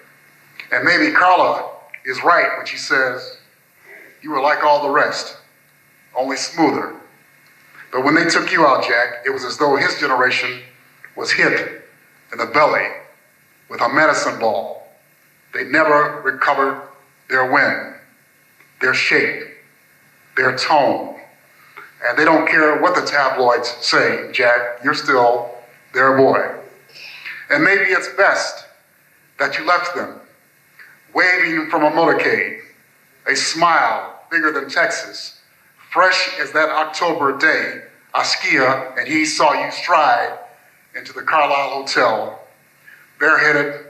And maybe Carla is right when she says, you were like all the rest, only smoother. But when they took you out, Jack, it was as though his generation was hit in the belly with a medicine ball. They never recovered their wind, their shape, their tone. And they don't care what the tabloids say, Jack, you're still their boy. And maybe it's best that you left them, waving from a motorcade, a smile bigger than Texas, fresh as that October day, Askia and he saw you stride into the Carlisle Hotel, bareheaded,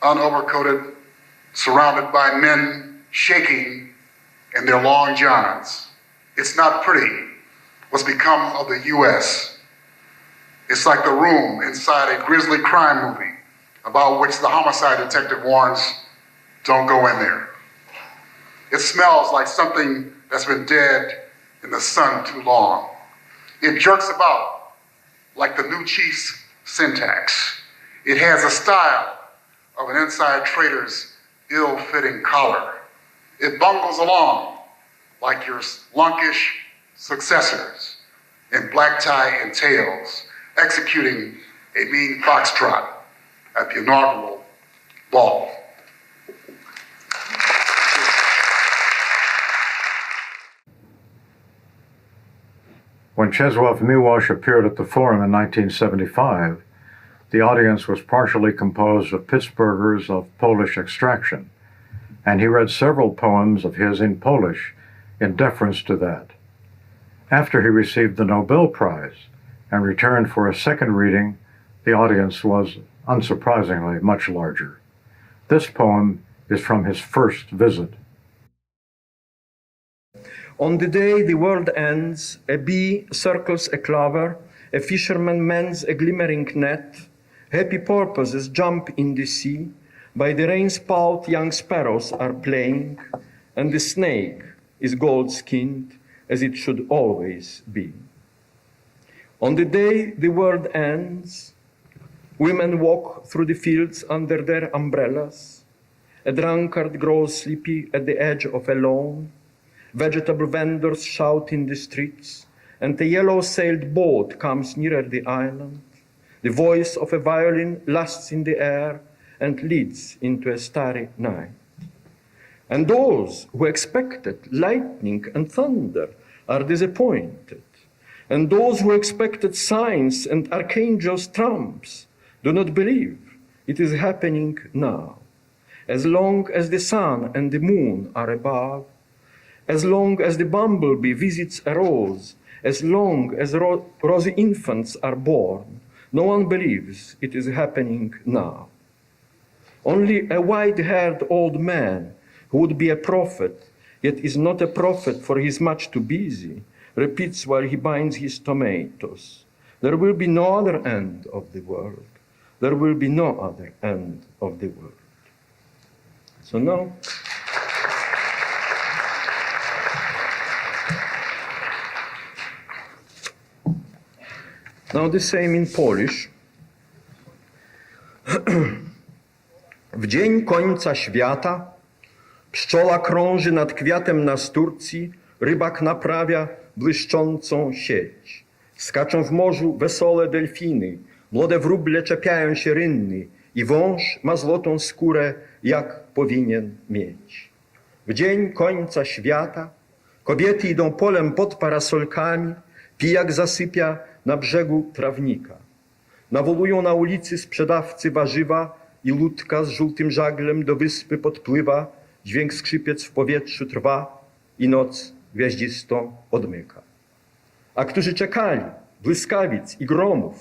unovercoated, surrounded by men shaking in their long johns. It's not pretty what's become of the U.S. It's like the room inside a grisly crime movie about which the homicide detective warns, don't go in there. It smells like something that's been dead in the sun too long. It jerks about like the new chief's syntax. It has a style of an inside trader's ill-fitting collar. It bungles along like your slunkish successors in black tie and tails, executing a mean foxtrot at the inaugural ball. When Czesław Miłosz appeared at the Forum in 1975, the audience was partially composed of Pittsburghers of Polish extraction, and he read several poems of his in Polish in deference to that. After he received the Nobel Prize and returned for a second reading, the audience was, unsurprisingly, much larger. This poem is from his first visit. On the day the world ends, a bee circles a clover, a fisherman mends a glimmering net, Happy porpoises jump in the sea, by the rain-spout young sparrows are playing, and the snake is gold-skinned, as it should always be. On the day the world ends, women walk through the fields under their umbrellas. A drunkard grows sleepy at the edge of a lawn. Vegetable vendors shout in the streets, and a yellow-sailed boat comes nearer the island. The voice of a violin lasts in the air and leads into a starry night. And those who expected lightning and thunder are disappointed. And those who expected signs and archangels' trumps do not believe it is happening now. As long as the sun and the moon are above, as long as the bumblebee visits a rose, as long as rosy infants are born, no one believes it is happening now. Only a white-haired old man who would be a prophet, yet is not a prophet for he is much too busy, repeats while he binds his tomatoes, "There will be no other end of the world. There will be no other end of the world." So now, the same in Polish. W dzień końca świata pszczoła krąży nad kwiatem nasturcji, rybak naprawia błyszczącą sieć. Skaczą w morzu wesole delfiny, młode wróble czepiają się rynny i wąż ma złotą skórę, jak powinien mieć. W dzień końca świata kobiety idą polem pod parasolkami, pijak zasypia na brzegu trawnika. Nawołują na ulicy sprzedawcy warzywa i łódka z żółtym żaglem do wyspy podpływa, dźwięk skrzypiec w powietrzu trwa i noc gwiaździstą odmyka. A którzy czekali błyskawic i gromów,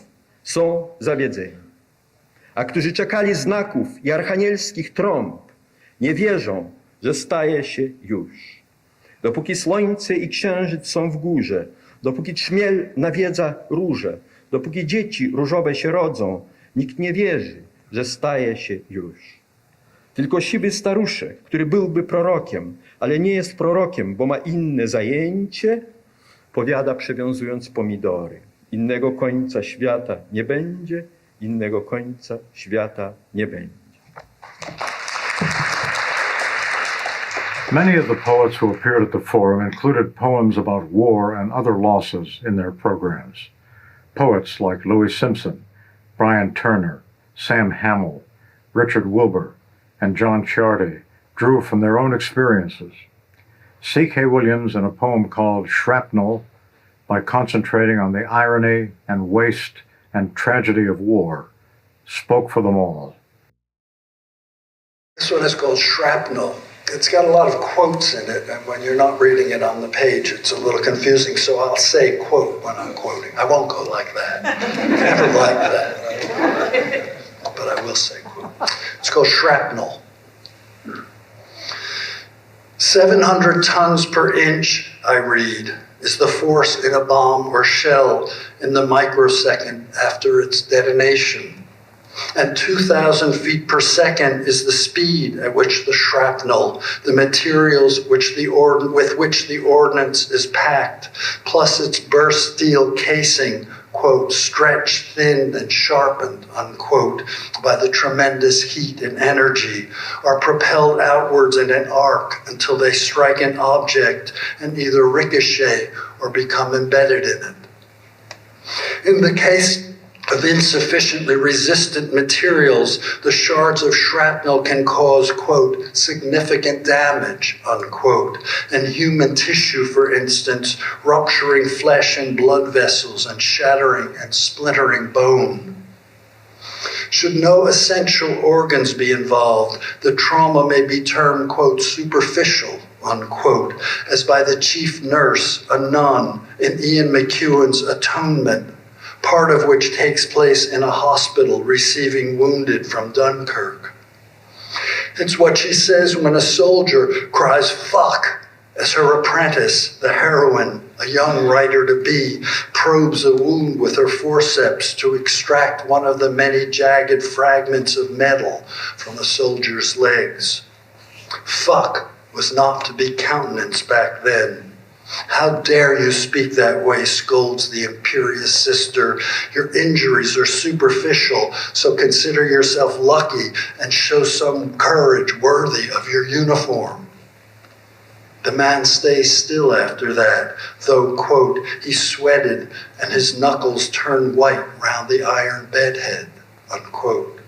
są zawiedzeni. A którzy czekali znaków i archanielskich trąb, nie wierzą, że staje się już. Dopóki słońce i księżyc są w górze, dopóki trzmiel nawiedza róże, dopóki dzieci różowe się rodzą, nikt nie wierzy, że staje się już. Tylko siwy staruszek, który byłby prorokiem, ale nie jest prorokiem, bo ma inne zajęcie, powiada, przewiązując pomidory: innego końca świata nie będzie, innego końca świata nie będzie. Many of the poets who appeared at the forum included poems about war and other losses in their programs. Poets like Louis Simpson, Brian Turner, Sam Hamill, Richard Wilbur, and John Ciardi drew from their own experiences. C.K. Williams, in a poem called Shrapnel, by concentrating on the irony and waste and tragedy of war, spoke for them all. This one is called Shrapnel. It's got a lot of quotes in it, and when you're not reading it on the page, it's a little confusing, so I'll say quote when I'm quoting. I won't go like that. Never like that. But I will say quote. It's called Shrapnel. 700 tons per inch, I read, is the force in a bomb or shell in the microsecond after its detonation. And 2,000 feet per second is the speed at which the shrapnel, the materials with which the ordnance is packed, plus its burst steel casing, quote, stretched, thinned, and sharpened, unquote, by the tremendous heat and energy, are propelled outwards in an arc until they strike an object and either ricochet or become embedded in it. In the case of insufficiently resistant materials, the shards of shrapnel can cause, quote, significant damage, unquote, and human tissue, for instance, rupturing flesh and blood vessels and shattering and splintering bone. Should no essential organs be involved, the trauma may be termed, quote, superficial, unquote, as by the chief nurse, a nun, in Ian McEwan's Atonement, part of which takes place in a hospital receiving wounded from Dunkirk. It's what she says when a soldier cries, "fuck," as her apprentice, the heroine, a young writer-to-be, probes a wound with her forceps to extract one of the many jagged fragments of metal from a soldier's legs. Fuck was not to be countenanced back then. How dare you speak that way, scolds the imperious sister. Your injuries are superficial, so consider yourself lucky and show some courage worthy of your uniform. The man stays still after that, though, quote, he sweated and his knuckles turned white round the iron bedhead, unquote.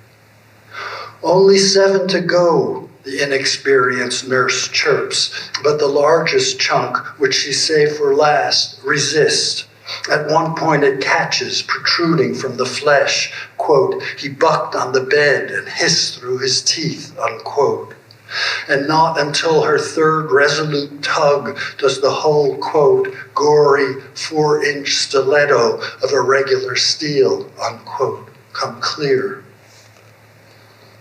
Only 7 to go, the inexperienced nurse chirps, but the largest chunk, which she saved for last, resists. At one point it catches, protruding from the flesh, quote, he bucked on the bed and hissed through his teeth, unquote. And not until her third resolute tug does the whole, quote, gory 4-inch stiletto of irregular steel, unquote, come clear.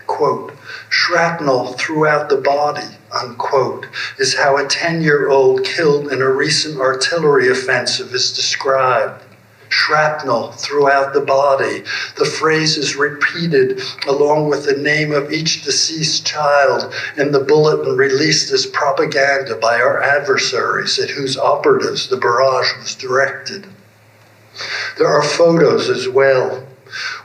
Quote, shrapnel throughout the body, unquote, is how a 10-year-old killed in a recent artillery offensive is described. Shrapnel throughout the body. The phrase is repeated along with the name of each deceased child in the bulletin released as propaganda by our adversaries at whose operatives the barrage was directed. There are photos as well.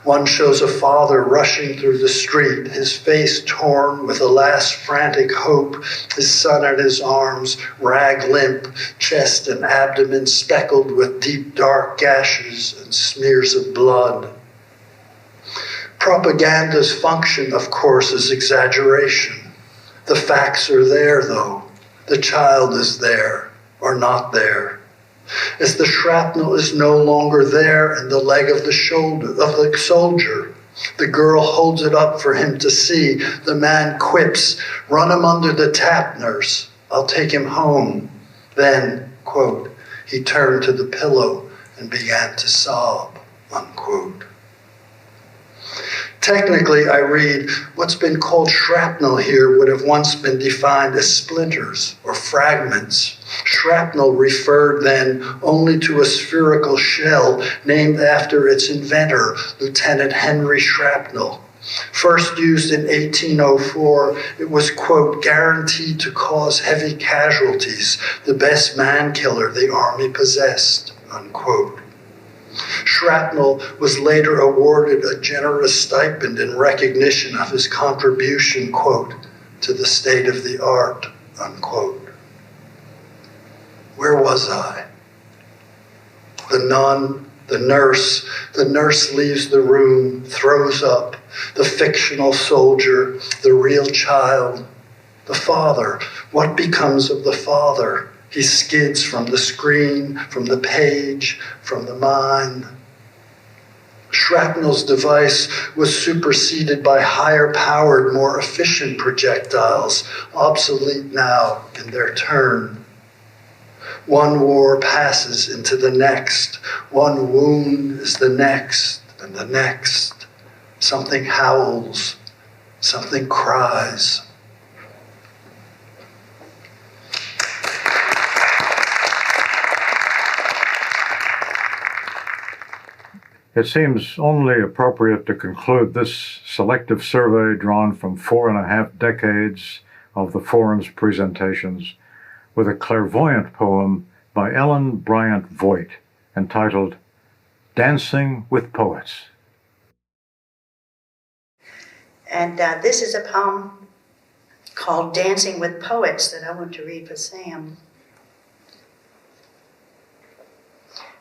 One shows a father rushing through the street, his face torn with a last frantic hope, his son at his arms, rag limp, chest and abdomen speckled with deep dark gashes and smears of blood. Propaganda's function, of course, is exaggeration. The facts are there, though. The child is there, or not there. As the shrapnel is no longer there in the leg of the shoulder of the soldier, the girl holds it up for him to see. The man quips, run him under the tap, nurse. I'll take him home. Then, quote, he turned to the pillow and began to sob, unquote. Technically, I read, what's been called shrapnel here would have once been defined as splinters or fragments. Shrapnel referred then only to a spherical shell named after its inventor, Lieutenant Henry Shrapnel. First used in 1804, it was, quote, guaranteed to cause heavy casualties, the best man killer the Army possessed, unquote. Shrapnel was later awarded a generous stipend in recognition of his contribution, quote, to the state of the art, unquote. Where was I? The nun, the nurse leaves the room, throws up, the fictional soldier, the real child, the father. What becomes of the father? He skids from the screen, from the page, from the mind. Shrapnel's device was superseded by higher-powered, more efficient projectiles, obsolete now in their turn. One war passes into the next. One wound is the next and the next. Something howls, something cries. It seems only appropriate to conclude this selective survey drawn from 4.5 decades of the Forum's presentations with a clairvoyant poem by Ellen Bryant Voigt entitled Dancing with Poets. And this is a poem called Dancing with Poets that I want to read for Sam.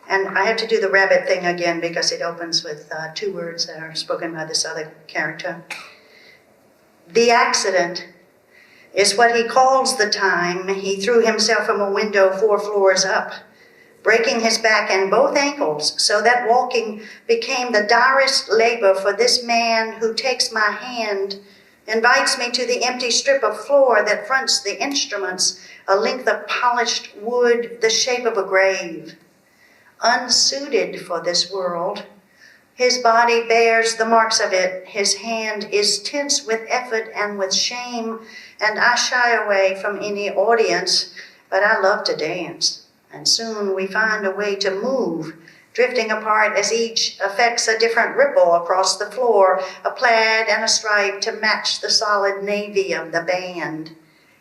And I have to do the rabbit thing again because it opens with 2 words that are spoken by this other character. The accident is what he calls the time he threw himself from a window 4 floors up, breaking his back and both ankles so that walking became the direst labor for this man who takes my hand, invites me to the empty strip of floor that fronts the instruments, a length of polished wood the shape of a grave. Unsuited for this world, his body bears the marks of it. His hand is tense with effort and with shame, and I shy away from any audience but I love to dance. And soon we find a way to move, drifting apart as each affects a different ripple across the floor, a plaid and a stripe to match the solid navy of the band.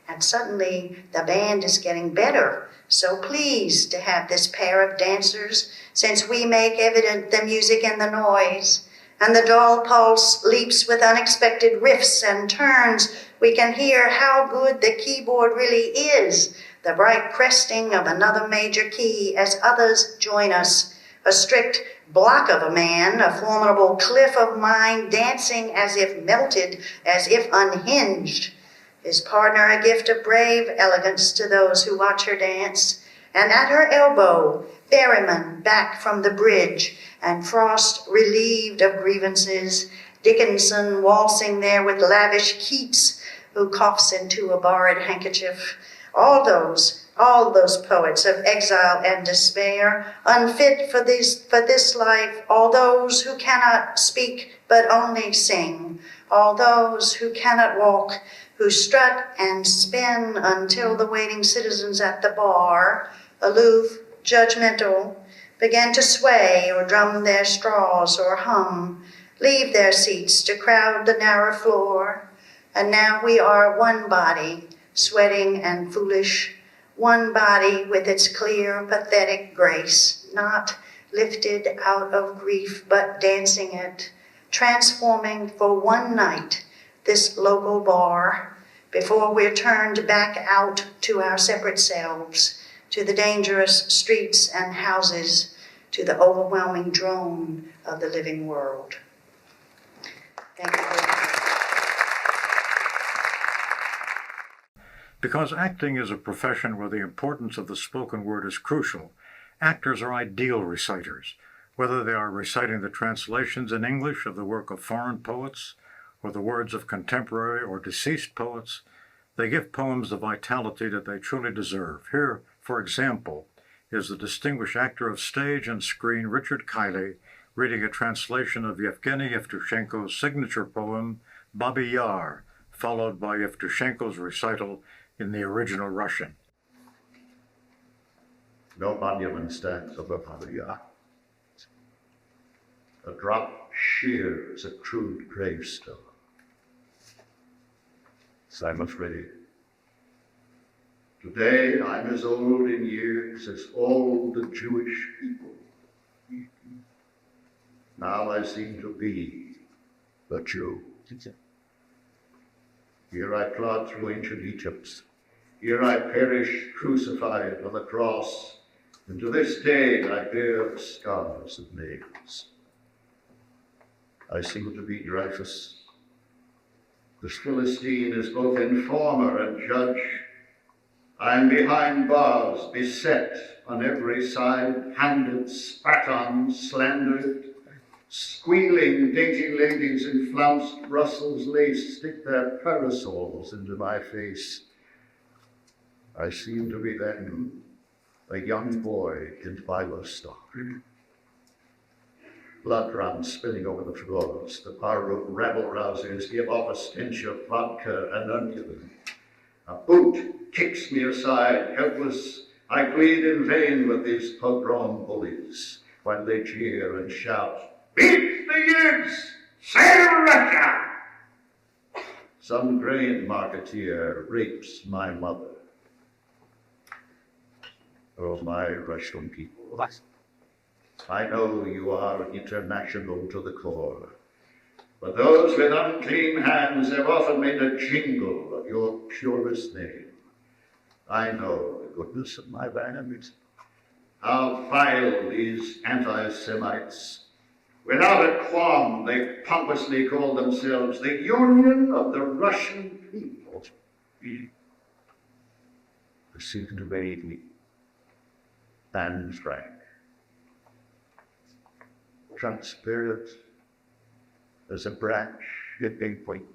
And suddenly the band is getting better. So pleased to have this pair of dancers, since we make evident the music and the noise. And the dull pulse leaps with unexpected riffs and turns. We can hear how good the keyboard really is, the bright cresting of another major key as others join us. A strict block of a man, a formidable cliff of mind, dancing as if melted, as if unhinged. His partner a gift of brave elegance to those who watch her dance. And at her elbow, Berryman back from the bridge, and Frost relieved of grievances, Dickinson waltzing there with lavish Keats, who coughs into a borrowed handkerchief. All those poets of exile and despair, unfit for this life, all those who cannot speak but only sing, all those who cannot walk, who strut and spin until the waiting citizens at the bar, aloof, judgmental, begin to sway or drum their straws or hum, leave their seats to crowd the narrow floor. And now we are one body, sweating and foolish, one body with its clear, pathetic grace, not lifted out of grief, but dancing it, transforming for one night this local bar before we're turned back out to our separate selves, to the dangerous streets and houses, to the overwhelming drone of the living world. Thank you very much. Because acting is a profession where the importance of the spoken word is crucial, actors are ideal reciters, whether they are reciting the translations in English of the work of foreign poets, or the words of contemporary or deceased poets. They give poems the vitality that they truly deserve. Here, for example, is the distinguished actor of stage and screen Richard Kiley reading a translation of Yevgeny Yevtushenko's signature poem, Babi Yar, followed by Yevtushenko's recital in the original Russian. No monument stands above Babi Yar. A drop shears a crude gravestone. Seamus Heaney. Today I'm as old in years as all the Jewish people. Now I seem to be a Jew. Here I plod through ancient Egypt. Here I perish crucified on the cross, and to this day I bear the scars of nails. I seem to be Dreyfus. The Philistine is both informer and judge. I am behind bars, beset on every side, handed, spat on, slandered. Squealing dainty ladies in flounced Brussels lace stick their parasols into my face. I seem to be then a young boy in Bilostock. Blood runs spinning over the floors. The power of rabble-rousers give off a stench of vodka and onion. A boot kicks me aside, helpless. I plead in vain with these pogrom bullies, while they jeer and shout, "Beat the Yids! Save Russia!" Some grain marketeer rapes my mother. Oh, my Russian people. I know you are international to the core, but those with unclean hands have often made a jingle of your purest name. I know the goodness of my band, how vile these anti-Semites. Without a qualm, they pompously call themselves the Union of the Russian People. They seem to evade me and frank. Transparent as a branch at a point.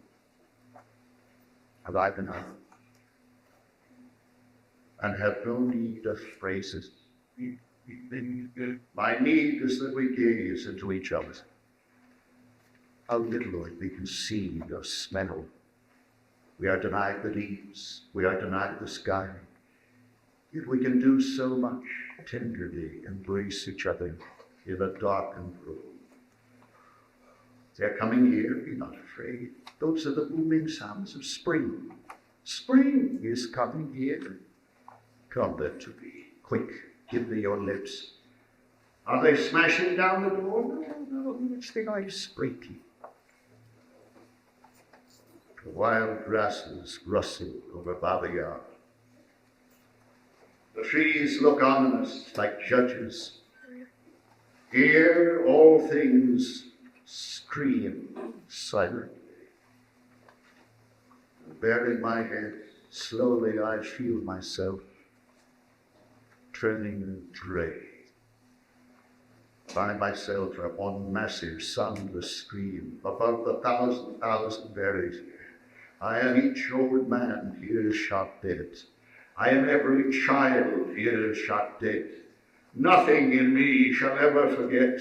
Have I been out? And have no need of phrases. My need is that we gaze into each other. How little we can see or smell. We are denied the leaves. We are denied the sky. Yet we can do so much tenderly embrace each other in a darkened room. They're coming here, be not afraid. Those are the booming sounds of spring. Spring is coming here. Come then to me. Quick, give me your lips. Are they smashing down the door? No, it's the ice breaking. The wild grasses rustle over Baba Yard. The trees look ominous like judges. Here all things scream silently. Baring my head, slowly I feel myself turning gray. Find myself upon massive sunless stream above the thousand berries. I am each old man here shot dead. I am every child here shot dead. Nothing in me shall ever forget.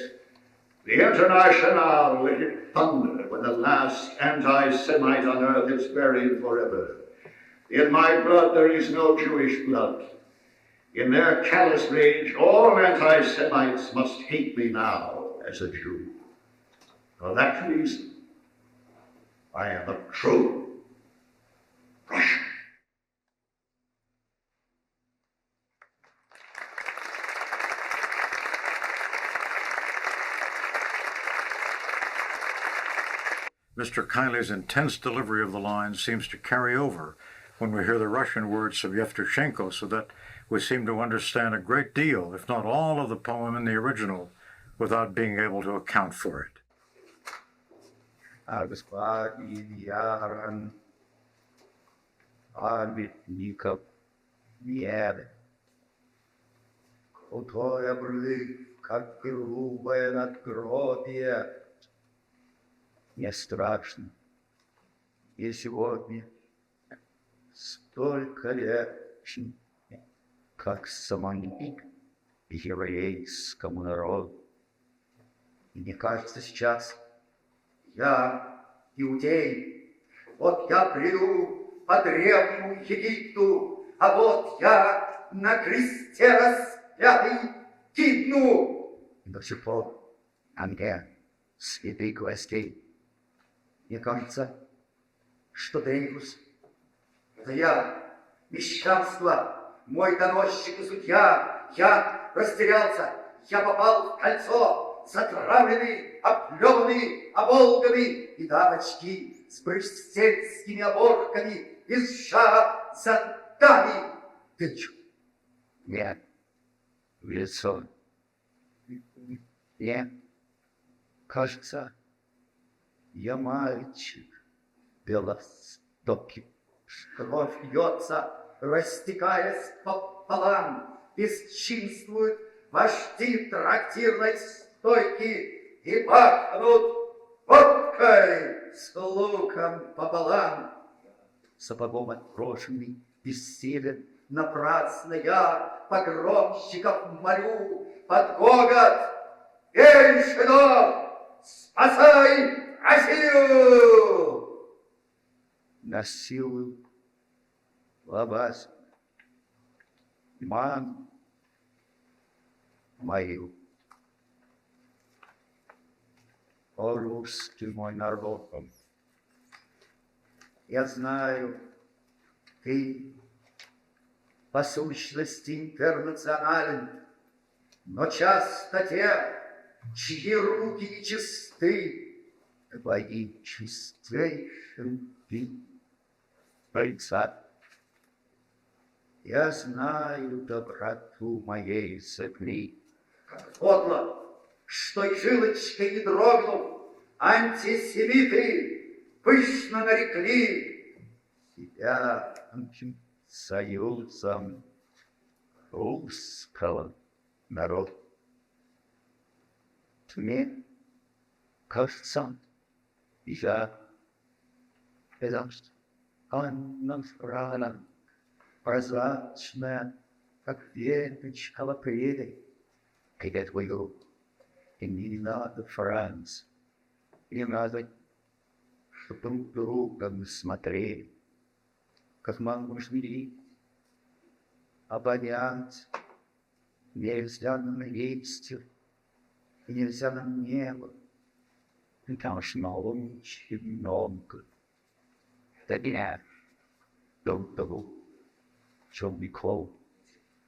The International let it thunder when the last anti-Semite on earth is buried forever. In my blood there is no Jewish blood. In their callous rage, all anti-Semites must hate me now as a Jew. For that reason, I am a true Russian. Mr. Kiley's intense delivery of the lines seems to carry over when we hear the Russian words of Yevtushenko, so that we seem to understand a great deal, if not all, of the poem in the original without being able to account for it. Мне страшно. И сегодня столько лет, как самому еврейскому народу. И мне кажется сейчас, я иудей, вот я приду по древнему Египту, а вот я на кресте распятый гибну. И до сих пор на мне святые гвозди. Мне кажется, что Дрейфус — это я, мещанство, мой доносчик и судья. Я растерялся, я попал в кольцо, затравленный, оплеванный оболгами, и дамочки с брюссельскими оборками, визжа задами. Тычу мне в лицо. Мне кажется, я мальчик белостокий. Кровь льется, растекаясь пополам. Бесчинствуют вожди трактирной стойки и пахнут водкой с луком пополам. Сапогом отброшенный, бессилен, напрасно я погромщиков молю под гогот. Эй, щенок, спасай Россию! Насилую лобаз маму мою. О, русский мой народ, я знаю, ты по сущности интернационален, но часто те, чьи руки нечисты, твои чистейшим ты пальца. Я знаю доброту моей земли. Как подло, что и жилочкой не дрогнув, антисемиты пышно нарекли себя союзом русского народа. Мне кажется, я безумство, рано, прозрачная, как веточка лапреды, когда твою, и не надо франц, не надо, чтобы друг друга мы смотрели, как могу жмели. обонять. Нельзя на есть, нельзя на небо. Там очень много. Да нет, до того, чем Никол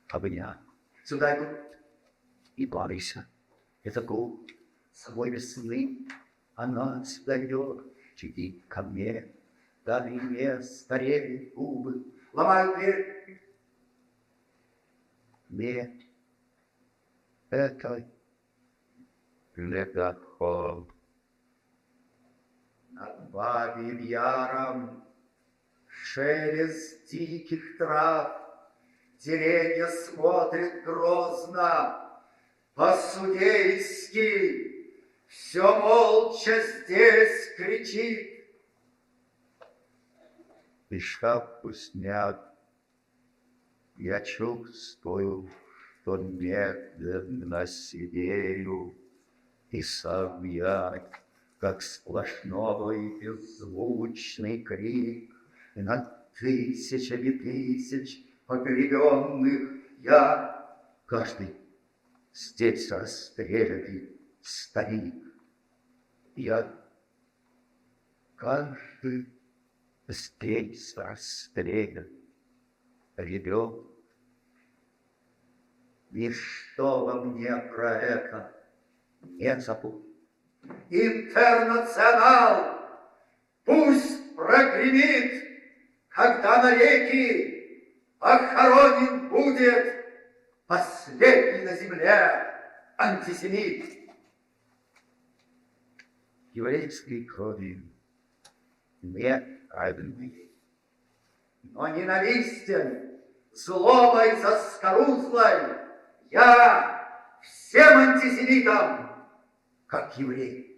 обонять. Сюда идут и барыся. Это гол собой весны. Она сюда идет, чики ко мне. Дали мне старели губы, ломаю дверь. Нет, это ледоход. Над бабьим яром шелест диких трав, деревья смотрит грозно, по-судейски все молча здесь кричит. И шапку снят, я чувствую, что медленно сидею, и сам я, как сплошной и беззвучный крик, и над тысячами тысяч погребенных я, каждый здесь расстрелянный старик, я каждый здесь расстрелян ребенок. Ничто во мне про это не забудь. Интернационал пусть прогремит, когда навеки похоронен будет последний на земле антисемит. Еврейской крови нет праведный, но ненавистен злобой заскорузлой я всем антисемитам, как еврей.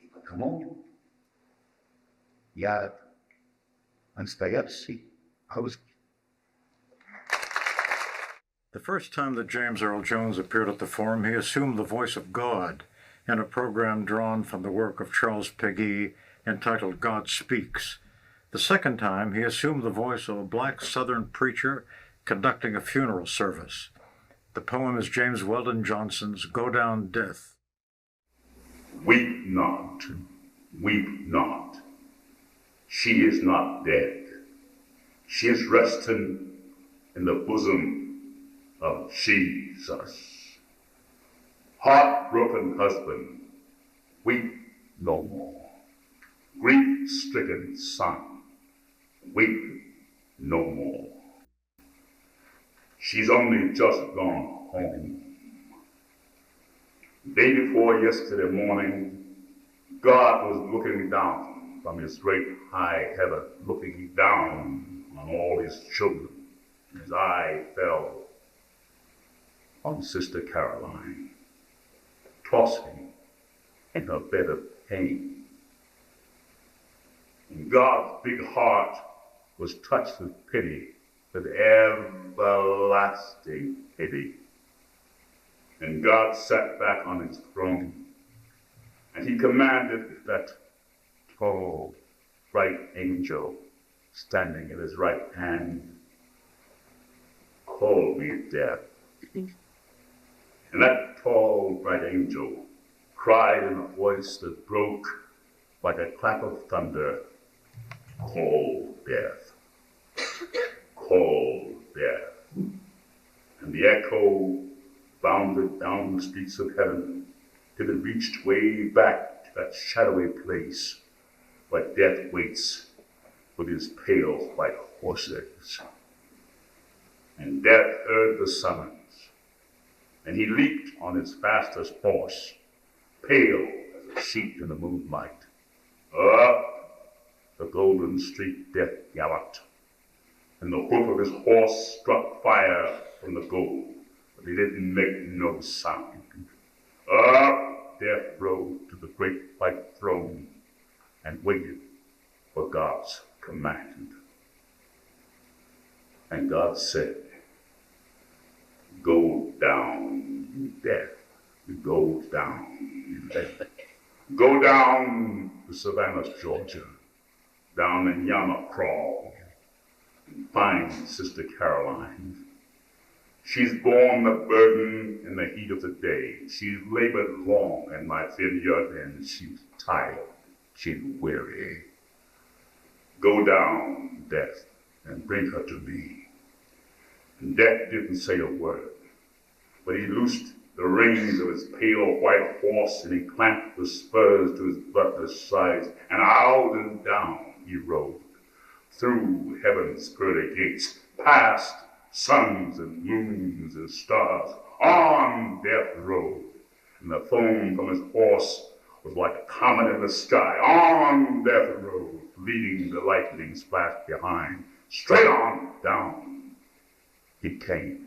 И потому я настоящий русский. The first time that James Earl Jones appeared at the Forum, he assumed the voice of God in a program drawn from the work of Charles Péguy entitled God Speaks. The second time, he assumed the voice of a black Southern preacher conducting a funeral service. The poem is James Weldon Johnson's Go Down Death. Weep not, weep not. She is not dead. She is resting in the bosom of Jesus. Heartbroken husband, weep no more. Grief-stricken son, weep no more. She's only just gone home. Day before yesterday morning, God was looking down from his great high heaven, looking down on all his children. His eye fell on Sister Caroline, tossing in her bed of pain. And God's big heart was touched with pity, with everlasting pity. And God sat back on his throne, and he commanded that tall, bright angel standing at his right hand, call me death. And that tall, bright angel cried in a voice that broke like a clap of thunder, call death, call death. And the echo bounded down the streets of heaven till it reached way back to that shadowy place where death waits with his pale white horses. And death heard the summons, and he leaped on his fastest horse, pale as a sheep in the moonlight. Up the golden street death galloped, and the hoof of his horse struck fire from the gold, but he didn't make no sound. Up death rode to the great white throne and waited for God's command. And God said, go down, death, go down, death. Go down to Savannah, Georgia, down in Yamacraw, find Sister Caroline. She's borne the burden in the heat of the day. She's labored long in my vineyard, and she's tired. She's weary. Go down, Death, and bring her to me. And Death didn't say a word, but he loosed the reins of his pale white horse, and he clamped the spurs to his butler's sides, and out and down he rode, through heaven's pearly gates, past suns and moons and stars, on Death rode, and the foam from his horse was like a comet in the sky. On Death rode, leading the lightning splash behind. Straight on down he came.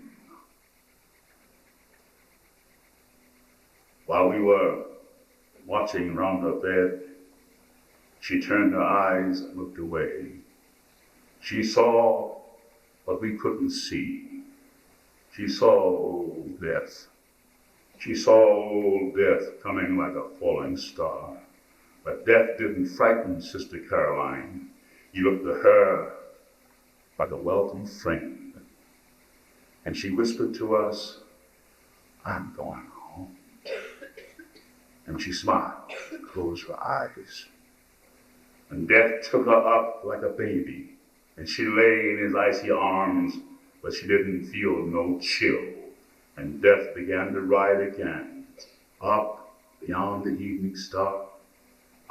While we were watching round her bed, she turned her eyes and looked away. She saw what we couldn't see. She saw old Death. She saw old Death coming like a falling star. But Death didn't frighten Sister Caroline. He looked at her like a welcome friend. And she whispered to us, "I'm going home." And she smiled, closed her eyes. And Death took her up like a baby, and she lay in his icy arms, but she didn't feel no chill. And Death began to ride again, up beyond the evening star,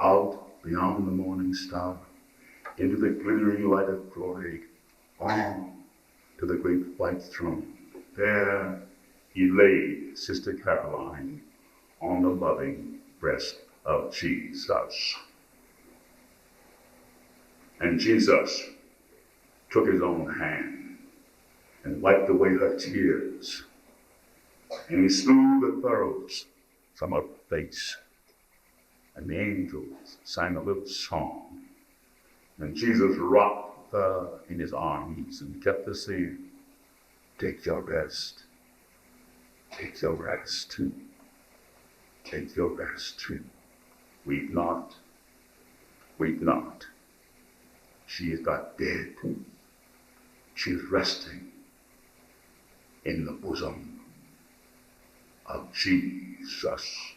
out beyond the morning star, into the glittering light of glory, on to the great white throne. There he laid Sister Caroline on the loving breast of Jesus. And Jesus took his own hand and wiped away her tears, and he smoothed the furrows from her face, and the angels sang a little song, and Jesus rocked her in his arms and kept her saying, "Take your rest, take your rest too, take your rest too. Weep not, weep not. She is not dead. She is resting in the bosom of Jesus."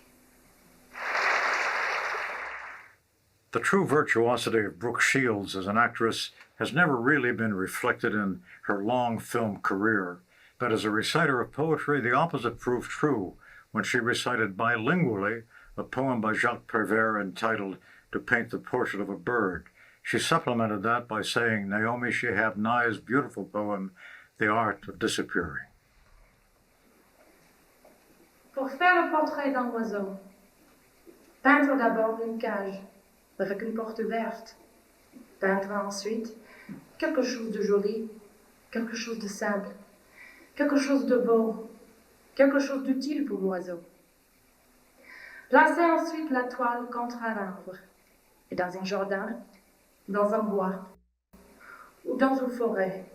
The true virtuosity of Brooke Shields as an actress has never really been reflected in her long film career, but as a reciter of poetry, the opposite proved true when she recited bilingually a poem by Jacques Prévert entitled "To Paint the Portrait of a Bird." She supplemented that by saying Naomi Shihab Nye's beautiful poem, "The Art of Disappearing." Pour faire le portrait d'un oiseau, peindre d'abord une cage avec une porte ouverte, peindre ensuite quelque chose de joli, quelque chose de simple, quelque chose de beau, quelque chose d'utile pour l'oiseau. Placer ensuite la toile contre un arbre, et dans un jardin, dans un bois, ou dans une forêt.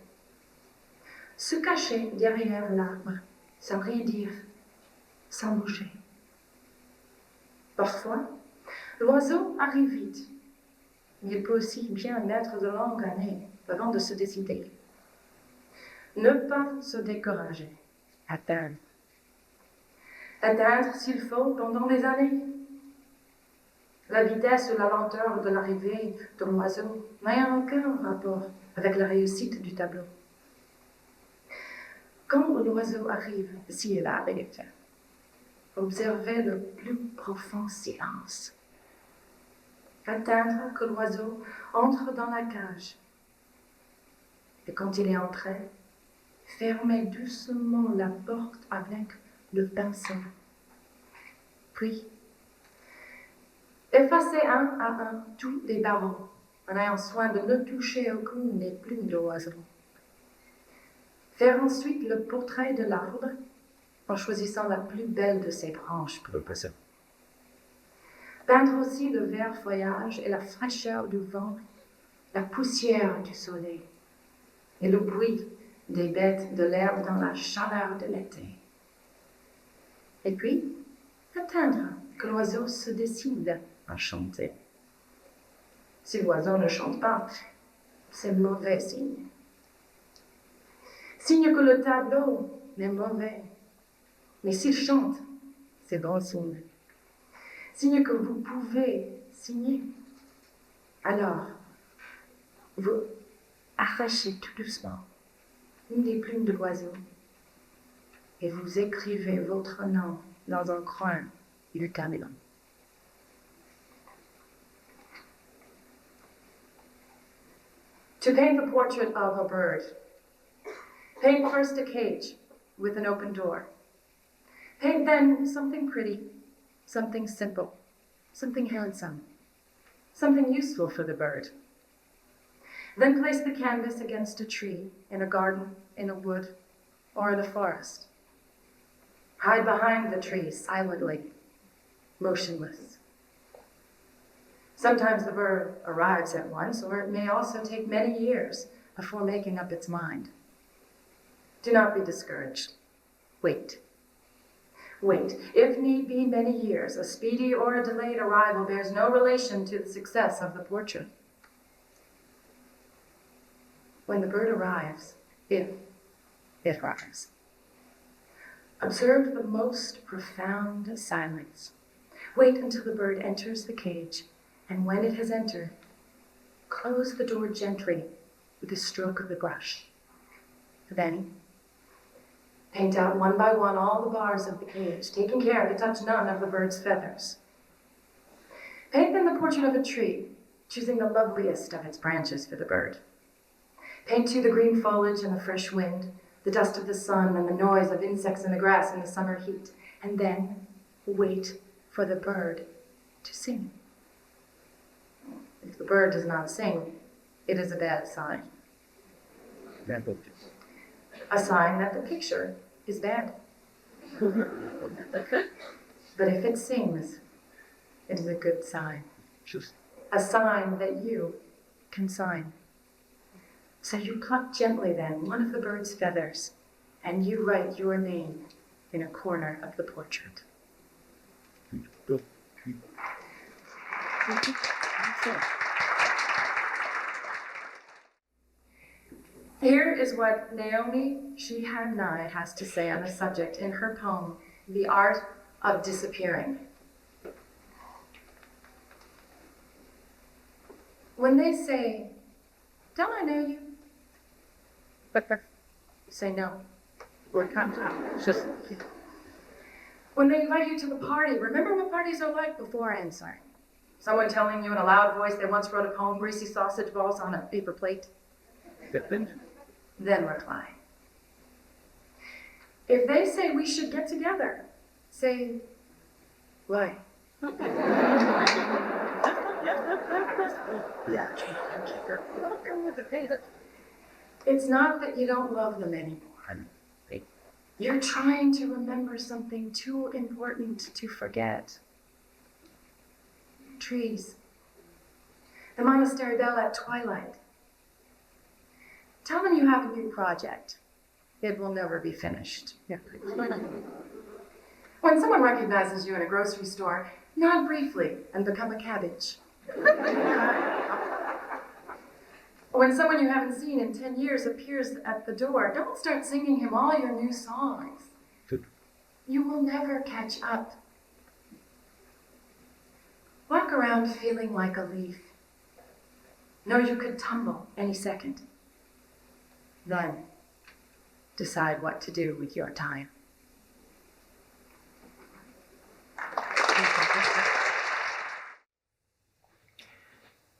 Se cacher derrière l'arbre, sans rien dire, sans bouger. Parfois, l'oiseau arrive vite. Il peut aussi bien mettre de longues années avant de se décider. Ne pas se décourager. Atteindre. Atteindre s'il faut pendant des années. La vitesse ou la lenteur de l'arrivée de l'oiseau n'a aucun rapport avec la réussite du tableau. Quand l'oiseau arrive, s'il arrive, observez le plus profond silence. Attendre que l'oiseau entre dans la cage. Et quand il est entré, fermez doucement la porte avec le pinceau. Puis, effacez un à un tous les barreaux, en ayant soin de ne toucher aucune des plumes de l'oiseau. Faire ensuite le portrait de l'arbre, en choisissant la plus belle de ses branches. Peindre aussi le vert feuillage et la fraîcheur du vent, la poussière du soleil et le bruit des bêtes de l'herbe dans la chaleur de l'été. Et puis, attendre que l'oiseau se décide à chanter. Si l'oiseau ne chante pas, c'est mauvais signe. Signe que le tableau n'est mauvais, mais s'il chante, c'est bon signe. Signe que vous pouvez signer. Alors, vous arrachez tout doucement une des plumes de l'oiseau et vous écrivez votre nom dans un coin du tableau. To paint the portrait of a bird, paint first a cage with an open door. Paint then something pretty, something simple, something handsome, something useful for the bird. Then place the canvas against a tree, in a garden, in a wood, or in a forest. Hide behind the tree silently, motionless. Sometimes the bird arrives at once, or it may also take many years before making up its mind. Do not be discouraged. Wait. Wait. If need be, many years. A speedy or a delayed arrival bears no relation to the success of the portrait. When the bird arrives, if it arrives, observe the most profound silence. Wait until the bird enters the cage, and when it has entered, close the door gently with a stroke of the brush. Then, paint out one by one all the bars of the cage, taking care to touch none of the bird's feathers. Paint then the portrait of a tree, choosing the loveliest of its branches for the bird. Paint too the green foliage and the fresh wind, the dust of the sun and the noise of insects in the grass in the summer heat, and then wait for the bird to sing. If the bird does not sing, it is a bad sign. A sign that the picture is bad. But if it sings, it is a good sign. A sign that you can sign. So you pluck gently then one of the bird's feathers, and you write your name in a corner of the portrait. Here is what Naomi Sheehan-Nye has to say on the subject in her poem, The Art of Disappearing. When they say, "Don't I know you?" Say no. Or come just. When they invite you to the party, remember what parties are like before answering. Someone telling you in a loud voice they once wrote a poem, greasy sausage balls on a paper plate. Then reply. If they say we should get together, say, why? It's not that you don't love them anymore. You're trying to remember something too important to forget. Trees. The monastery bell at twilight. Tell them you have a new project. It will never be finished. When someone recognizes you in a grocery store, nod briefly and become a cabbage. When someone you haven't seen in 10 years appears at the door, don't start singing him all your new songs. You will never catch up. Walk around feeling like a leaf. Know you could tumble any second. Then decide what to do with your time.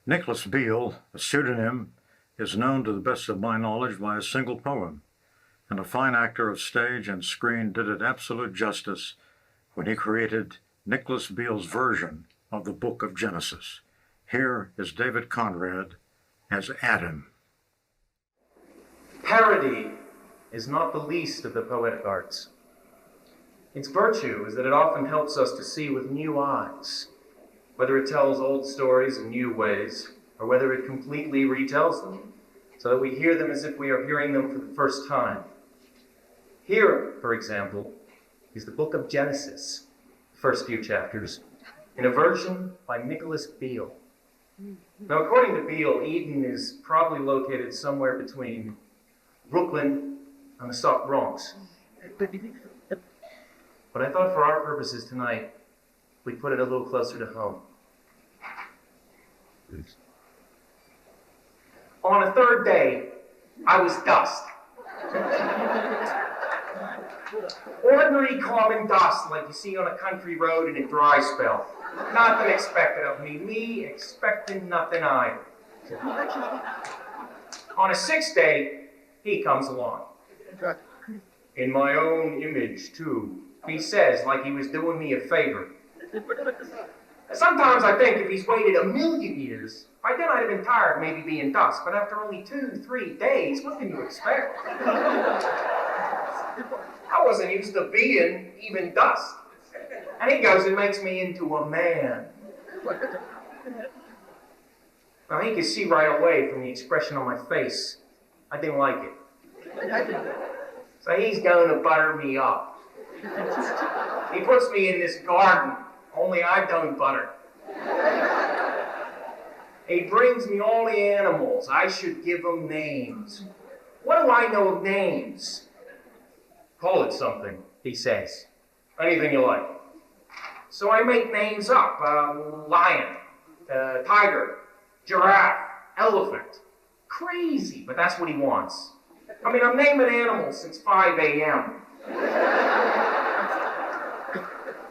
Nicholas Beale, a pseudonym, is known to the best of my knowledge by a single poem, and a fine actor of stage and screen did it absolute justice when he created Nicholas Beale's version of the Book of Genesis. Here is David Conrad as Adam. Parody is not the least of the poetic arts. Its virtue is that it often helps us to see with new eyes, whether it tells old stories in new ways, or whether it completely retells them, so that we hear them as if we are hearing them for the first time. Here, for example, is the Book of Genesis, the first few chapters, in a version by Nicholas Beale. Now, according to Beale, Eden is probably located somewhere between Brooklyn on the South Bronx. But I thought for our purposes tonight, we'd put it a little closer to home. On the third day, I was dust. Ordinary common dust like you see on a country road in a dry spell. Nothing expected of me. Me expecting nothing either. On a sixth day, he comes along. In my own image, too. He says, like he was doing me a favor. Sometimes I think if he's waited 1,000,000 years, by then I'd have been tired of maybe being dust, but after only 2-3 days, what can you expect? I wasn't used to being even dust. And he goes and makes me into a man. Now he could see right away from the expression on my face, I didn't like it. So he's going to butter me up. He puts me in this garden, only I don't butter. He brings me all the animals. I should give them names. What do I know of names? Call it something, he says. Anything you like. So I make names up. Lion, tiger, giraffe, elephant. Crazy, but that's what he wants. I mean, I'm naming animals since 5 a.m.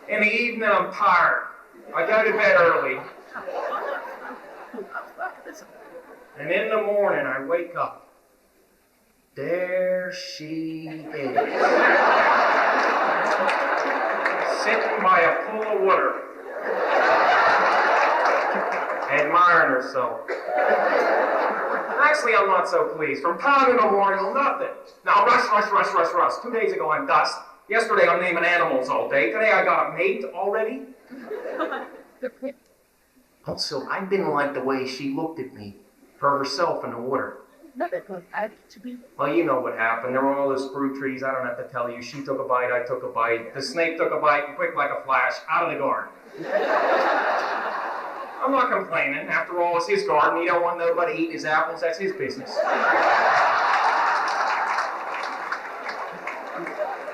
In the evening, I'm tired. I go to bed early. And in the morning, I wake up. There she is. Sitting by a pool of water. Admiring herself. Actually, I'm not so pleased. From time immemorial, nothing. Now, rush. 2 days ago, I'm dust. Yesterday, I'm naming animals all day. Today, I got a mate already. Also, I didn't like the way she looked at me for herself in the water. Well, you know what happened. There were all those fruit trees. I don't have to tell you. She took a bite, I took a bite. The snake took a bite, quick like a flash, out of the garden. I'm not complaining. After all, it's his garden. He don't want nobody eating his apples. That's his business.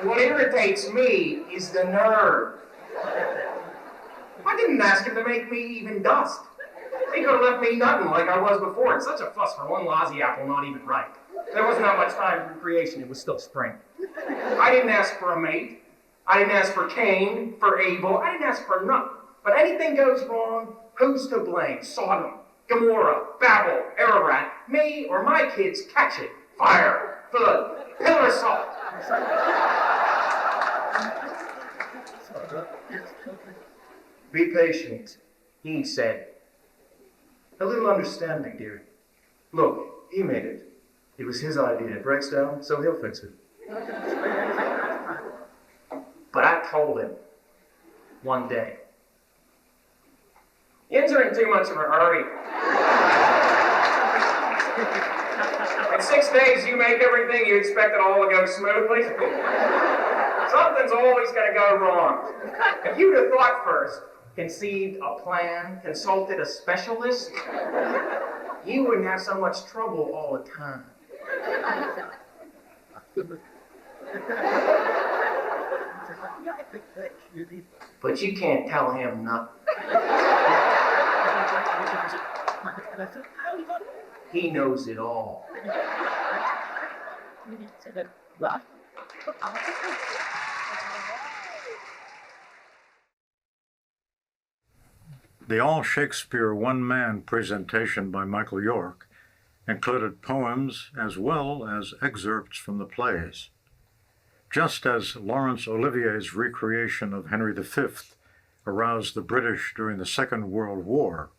What irritates me is the nerve. I didn't ask him to make me even dust. He could have left me nothing like I was before. It's such a fuss for one lousy apple not even ripe. There wasn't that much time for creation. It was still spring. I didn't ask for a mate. I didn't ask for Cain, for Abel. I didn't ask for nothing. But anything goes wrong, who's to blame? Sodom, Gomorrah, Babel, Ararat, me or my kids catch it. Fire, flood, pillar of salt. Be patient, he said. A little understanding, dear. Look, he made it. It was his idea. It breaks down, so he'll fix it. But I told him one day. Yins are in too much of a hurry. In 6 days, you make everything you expect it all to go smoothly. Something's always going to go wrong. If you'd have thought first, conceived a plan, consulted a specialist, you wouldn't have so much trouble all the time. But you can't tell him nothing. He knows it all. The All Shakespeare One-Man presentation by Michael York included poems as well as excerpts from the plays. Just as Laurence Olivier's recreation of Henry V aroused the British during the Second World War,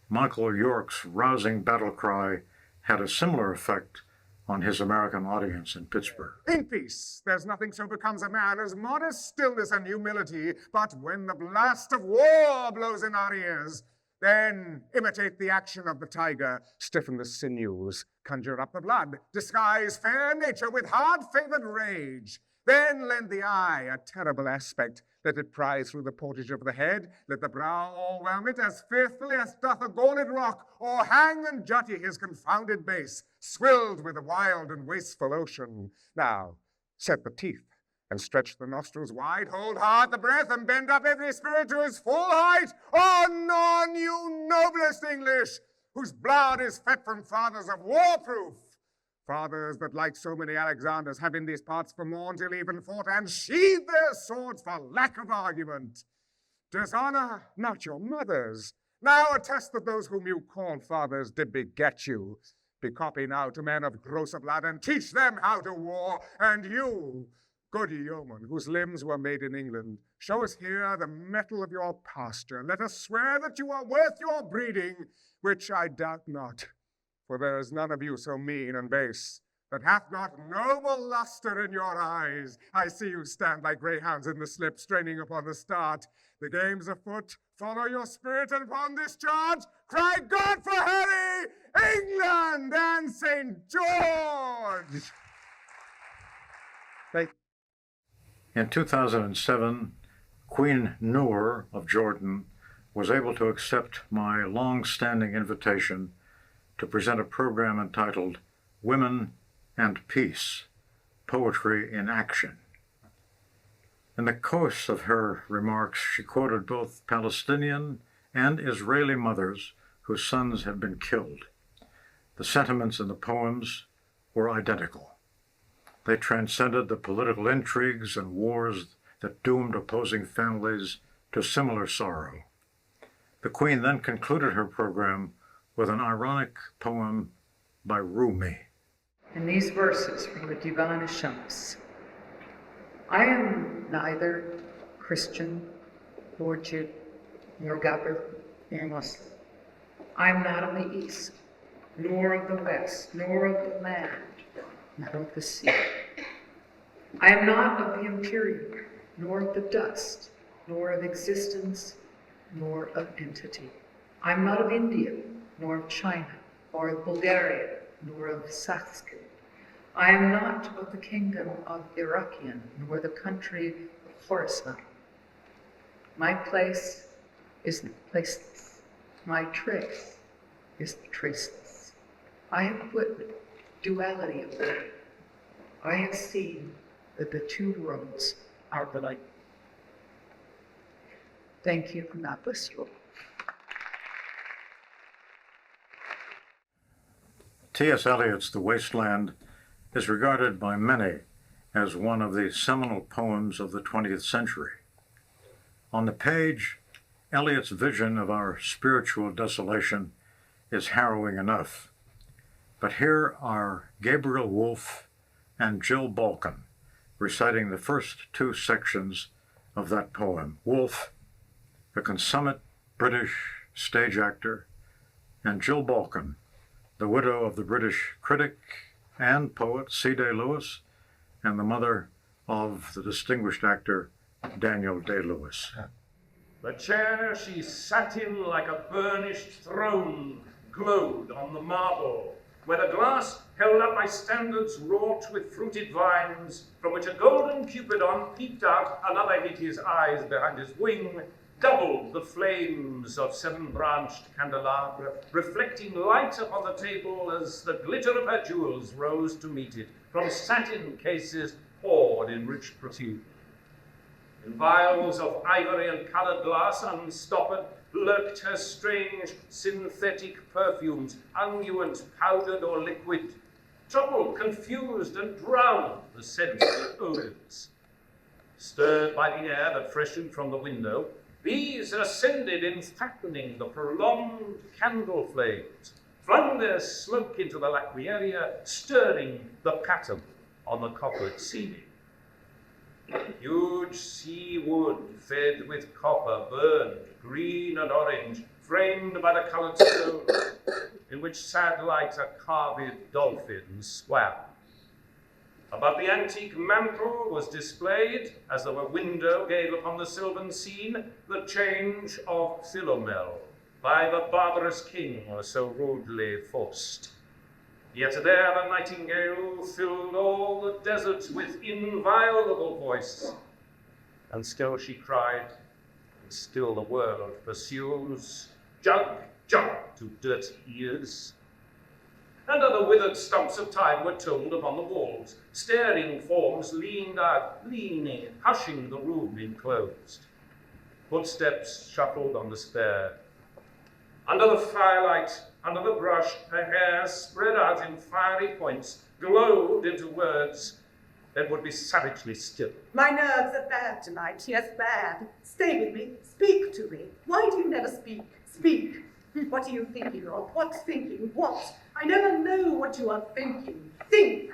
Michael York's rousing battle cry had a similar effect on his American audience in Pittsburgh. In peace, there's nothing so becomes a man as modest stillness and humility, but when the blast of war blows in our ears, then imitate the action of the tiger, stiffen the sinews, conjure up the blood, disguise fair nature with hard-favored rage, Then lend the eye a terrible aspect. Let it pry through the portage of the head. Let the brow o'erwhelm it as faithfully as doth a gauntlet rock, or hang and jutty his confounded base, swilled with a wild and wasteful ocean. Now, set the teeth and stretch the nostrils wide, hold hard the breath, and bend up every spirit to his full height. On, you noblest English, whose blood is fed from fathers of war-proof, fathers that, like so many Alexanders, have in these parts from morn till even fought and sheathed their swords for lack of argument. Dishonor not your mothers. Now attest that those whom you call fathers did beget you. Be copy now to men of grosser blood, and teach them how to war. And you, good yeoman, whose limbs were made in England, show us here the mettle of your pasture. Let us swear that you are worth your breeding, which I doubt not. For there is none of you so mean and base that hath not noble luster in your eyes. I see you stand like greyhounds in the slip, straining upon the start. The game's afoot. Follow your spirit, and upon this charge, cry God for Harry, England, and St. George! In 2007, Queen Noor of Jordan was able to accept my long-standing invitation to present a program entitled Women and Peace, Poetry in Action. In the course of her remarks, she quoted both Palestinian and Israeli mothers whose sons had been killed. The sentiments in the poems were identical. They transcended the political intrigues and wars that doomed opposing families to similar sorrow. The Queen then concluded her program with an ironic poem by Rumi. In these verses from the Divan Shams, I am neither Christian, nor Jew, nor Gabber, nor Muslim. I am not of the East, nor of the West, nor of the land, nor of the sea. I am not of the imperial, nor of the dust, nor of existence, nor of entity. I am not of India, nor of China, or of Bulgaria, nor of Saskatchewan. I am not of the kingdom of Iraqian, nor the country of Khorasan. My place is the placeless. My trace is the traceless. I have witnessed duality of life. I have seen that the two worlds are alike. Thank you, and God bless you all. T.S. Eliot's The Wasteland is regarded by many as one of the seminal poems of the 20th century. On the page, Eliot's vision of our spiritual desolation is harrowing enough. But here are Gabriel Woolf and Jill Balkan reciting the first two sections of that poem. Woolf, a consummate British stage actor, and Jill Balkan, the widow of the British critic and poet C.D. Lewis, and the mother of the distinguished actor Daniel Day-Lewis. The chair she sat in like a burnished throne glowed on the marble, where the glass held up by standards wrought with fruited vines, from which a golden Cupidon peeped out, another hid his eyes behind his wing, doubled the flames of seven-branched candelabra, reflecting light upon the table as the glitter of her jewels rose to meet it, from satin cases poured in rich profusion. In vials of ivory and colored glass, unstoppered, lurked her strange synthetic perfumes, unguent, powdered, or liquid, troubled, confused, and drowned the sensual odors. Stirred by the air that freshened from the window, these ascended in fattening the prolonged candle flames, flung their smoke into the laquieria, stirring the pattern on the coppered ceiling. Huge sea wood fed with copper burned, green and orange, framed by the coloured stone, in which sad like a carved dolphin swam. Above the antique mantle was displayed, as though a window gave upon the sylvan scene, the change of Philomel, by the barbarous king so rudely forced. Yet there the nightingale filled all the deserts with inviolable voice. And still she cried, and still the world pursues, jug, jug, to dirty ears. And other withered stumps of time were toned upon the walls. Staring forms leaned out, leaning, hushing the room enclosed. Footsteps shuffled on the stair. Under the firelight, under the brush, her hair spread out in fiery points, glowed into words that would be savagely still. My nerves are bad tonight, yes, bad. Stay with me, speak to me. Why do you never speak? Speak. What are you thinking of? What's thinking? What? I never know what you are thinking. Think.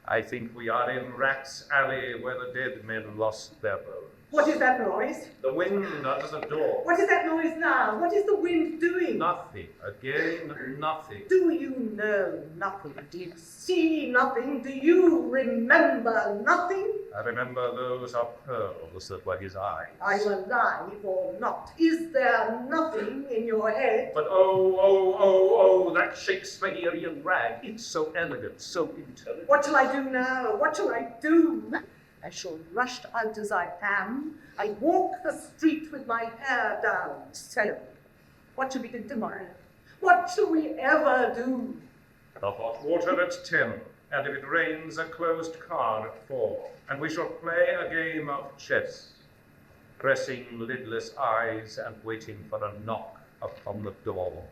I think we are in Rat's Alley where the dead men lost their bones. What is that noise? The wind under the door. What is that noise now? What is the wind doing? Nothing. Again, nothing. Do you know nothing? Do you see nothing? Do you remember nothing? I remember those are pearls that were his eyes. Are you alive or not? Is there nothing in your head? But oh, that Shakespearean rag, it's so elegant, so intelligent. What shall I do now? What shall I do? I shall rush out as I am. I walk the street with my hair down. So, what shall we do tomorrow? What shall we ever do? The hot water at 10, and if it rains, a closed car at 4, and we shall play a game of chess, pressing lidless eyes and waiting for a knock upon the door.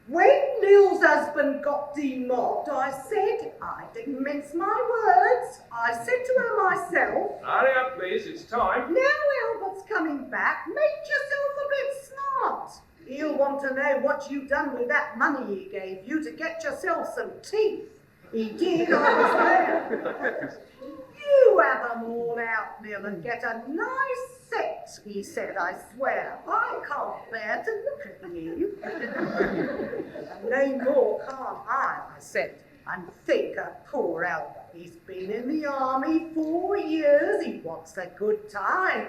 When Lil's husband got demobbed, I said, I didn't mince my words. I said to her myself, Hurry up, please, it's time. Now Albert's coming back, make yourself a bit smart. He'll want to know what you've done with that money he gave you to get yourself some teeth. He did, I was there. You have them all out, Lil, and get a nice set, he said, I swear. I can't bear to look at you. And no more can't I said. And think of poor Albert. He's been in the army 4 years. He wants a good time.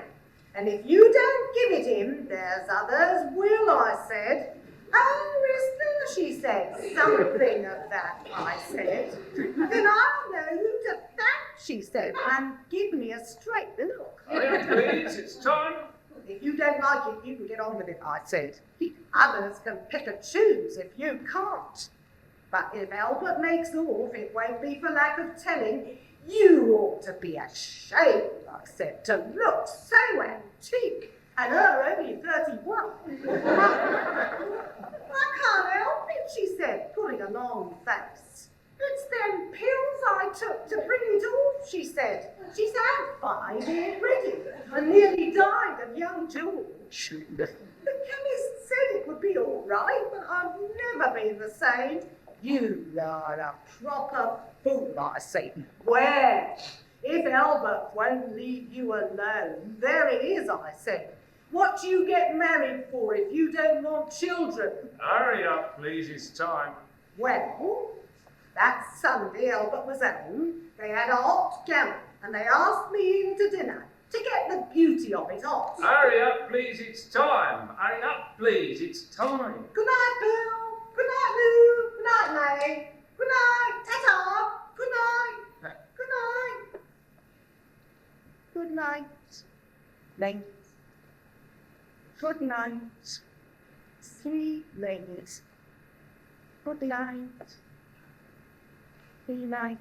And if you don't give it him, there's others will, I said. Oh, is there, she said. Something of that, I said. Then I'll know who to thank, she said, and give me a straight look. Hurry up, please, it's time. If you don't like it, you can get on with it, I said. Others can pick and choose if you can't. But if Albert makes off, it won't be for lack of telling. You ought to be ashamed, I said, to look so antique. And her only 31. I can't help it, she said, pulling a long face. It's them pills I took to bring it off, she said. She's had 5 already and nearly died of young George. The chemist said it would be all right, but I've never been the same. You are a proper fool, I said. Where? If Albert won't leave you alone, there it is, I said. What do you get married for if you don't want children? Hurry up, please, it's time. Well, that Sunday Albert was home. They had a hot gallop, and they asked me in to dinner to get the beauty of it off. Hurry up, please, it's time. Hurry up, please, it's time. Good night, Bill. Good night, Lou. Good night, May. Good night. Ta-ta. Good night. Good night. Good night. Ladies. Good night. Sweet ladies. Good night. Good night.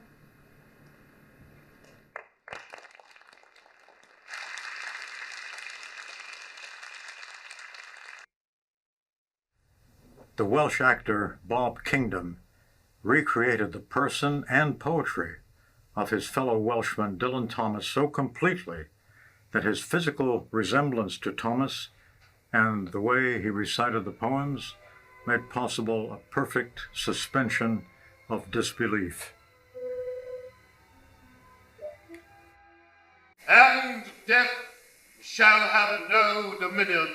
The Welsh actor Bob Kingdom recreated the person and poetry of his fellow Welshman Dylan Thomas so completely that his physical resemblance to Thomas and the way he recited the poems made possible a perfect suspension of disbelief. And death shall have no dominion.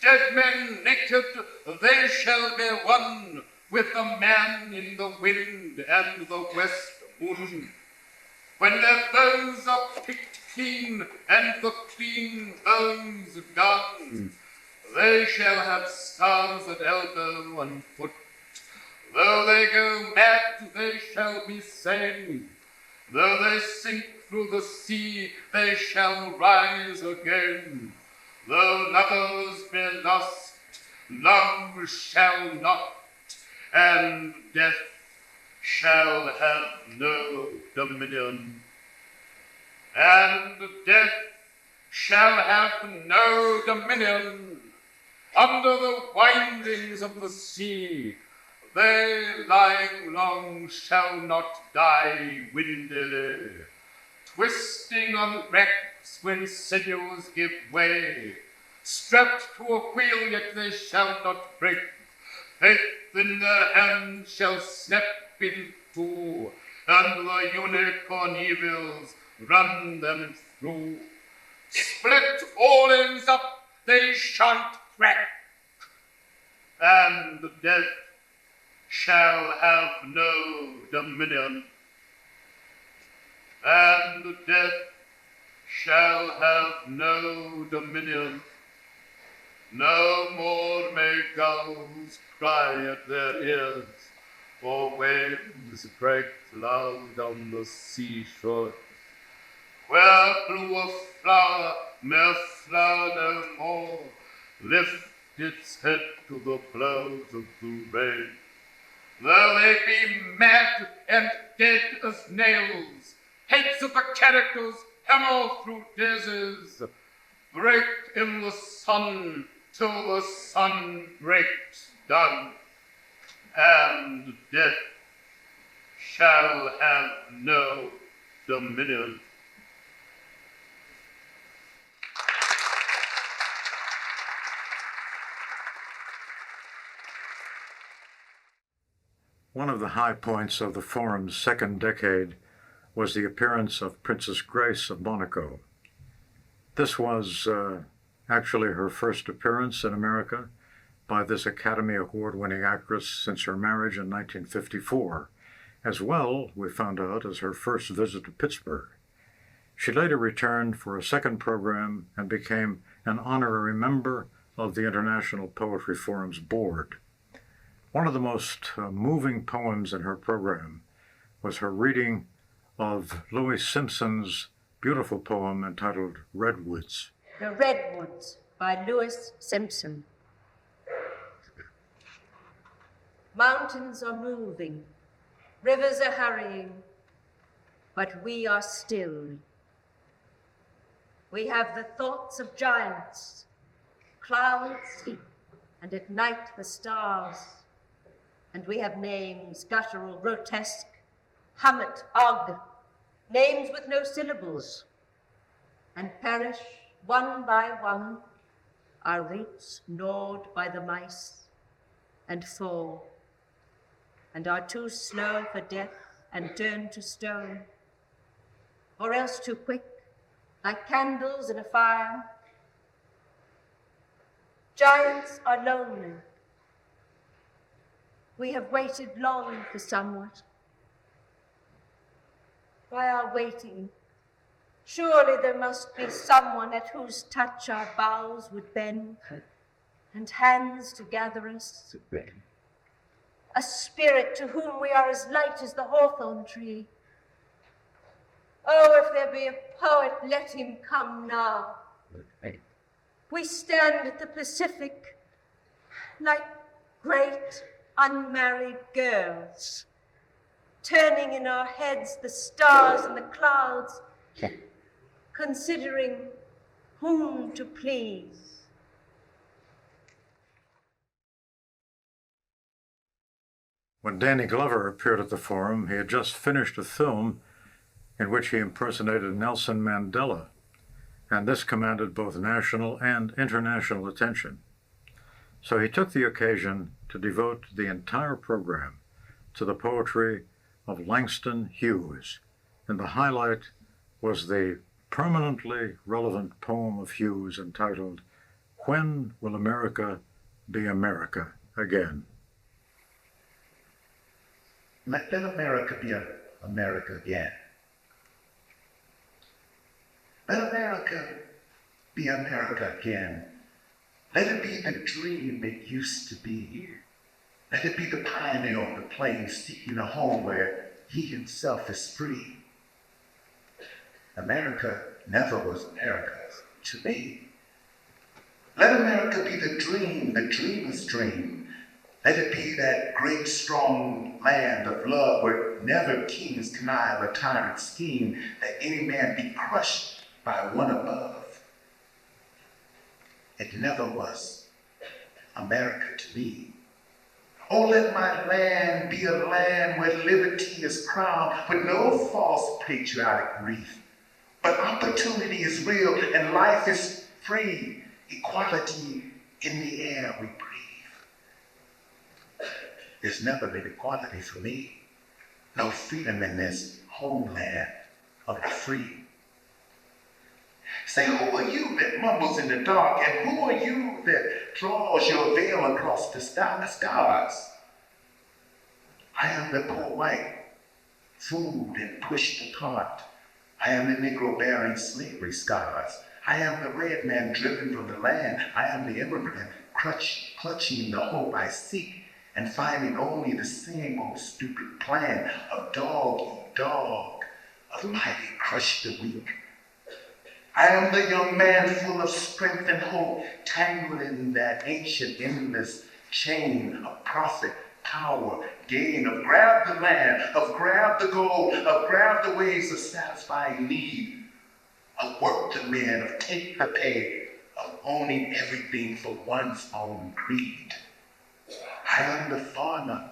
Dead men naked, they shall be one with the man in the wind and the west moon. When their bones are picked clean and the clean bones done, They shall have scars at elbow and foot. Though they go mad, they shall be sane. Though they sink through the sea, they shall rise again. Though knuckles be lost, love shall not, and death shall have no dominion. And death shall have no dominion. Under the windings of the sea, they lying long shall not die windily, twisting on wrecks when sinews give way. Strapped to a wheel, yet they shall not break. Faith in their hands shall snap in two, and the unicorn evils run them through. Split all ends up, they shan't crack, and death shall have no dominion, and death shall have no dominion. No more may gulls cry at their ears, or waves break loud on the seashore. Where blew a flower may flower no more, lift its head to the blows of the rain. Though they be mad and dead as nails, heads of the characters hammer through daisies, break in the sun till the sun breaks down, and death shall have no dominion. One of the high points of the forum's second decade was the appearance of Princess Grace of Monaco. This was actually her first appearance in America by this Academy Award-winning actress since her marriage in 1954, as well, we found out, as her first visit to Pittsburgh. She later returned for a second program and became an honorary member of the International Poetry Forum's board. One of the most moving poems in her program was her reading of Louis Simpson's beautiful poem entitled Redwoods. The Redwoods by Louis Simpson. Mountains are moving, rivers are hurrying, but we are still. We have the thoughts of giants, clouds, and at night the stars. And we have names, guttural, grotesque, Hamlet, Og, names with no syllables, and perish one by one, our roots gnawed by the mice, and thaw, and are too slow for death and turn to stone, or else too quick, like candles in a fire. Giants are lonely. We have waited long for somewhat. By our waiting, surely there must be someone at whose touch our boughs would bend, and hands to gather us. A spirit to whom we are as light as the hawthorn tree. Oh, if there be a poet, let him come now. We stand at the Pacific like great unmarried girls, turning in our heads the stars and the clouds, considering whom to please. When Danny Glover appeared at the forum, he had just finished a film in which he impersonated Nelson Mandela, and this commanded both national and international attention. So he took the occasion to devote the entire program to the poetry of Langston Hughes, and the highlight was the permanently relevant poem of Hughes entitled, When Will America Be America Again? Let America be America again. Let America be America again. Let it be the dream it used to be. Let it be the pioneer on the plains seeking a home where he himself is free. America never was America to me. Let America be the dreamer's dream. Let it be that great, strong land of love where never kings connive a tyrant scheme, that any man be crushed by one above. It never was America to me. Oh, let my land be a land where liberty is crowned with no false patriotic wreath, but opportunity is real and life is free, equality in the air we breathe. There's never been equality for me, no freedom in this homeland of the free. Say, who are you that mumbles in the dark, and who are you that draws your veil across the stars? I am the poor white, fooled and pushed apart. I am the Negro bearing slavery scars. I am the red man driven from the land. I am the immigrant clutching the hope I seek and finding only the same old stupid plan of dog eat dog, of mighty crush the weak. I am the young man full of strength and hope, tangled in that ancient endless chain of profit, power, gain, of grab the land, of grab the gold, of grab the ways of satisfying need, of work the men, of take the pay, of owning everything for one's own greed. I am the farmer,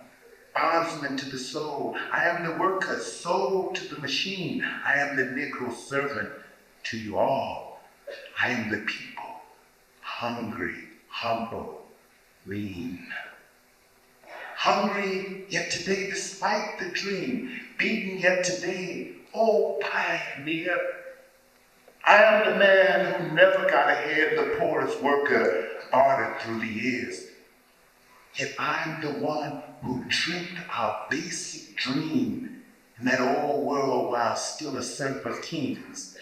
bondsman to the soul. I am the worker, soul to the machine. I am the Negro servant to you all. I am the people, hungry, humble, lean. Hungry, yet today, despite the dream, beaten yet today, oh pioneer. I am the man who never got ahead, the poorest worker, bartered through the years. Yet I'm the one who dreamt our basic dream in that old world while still a son of kings,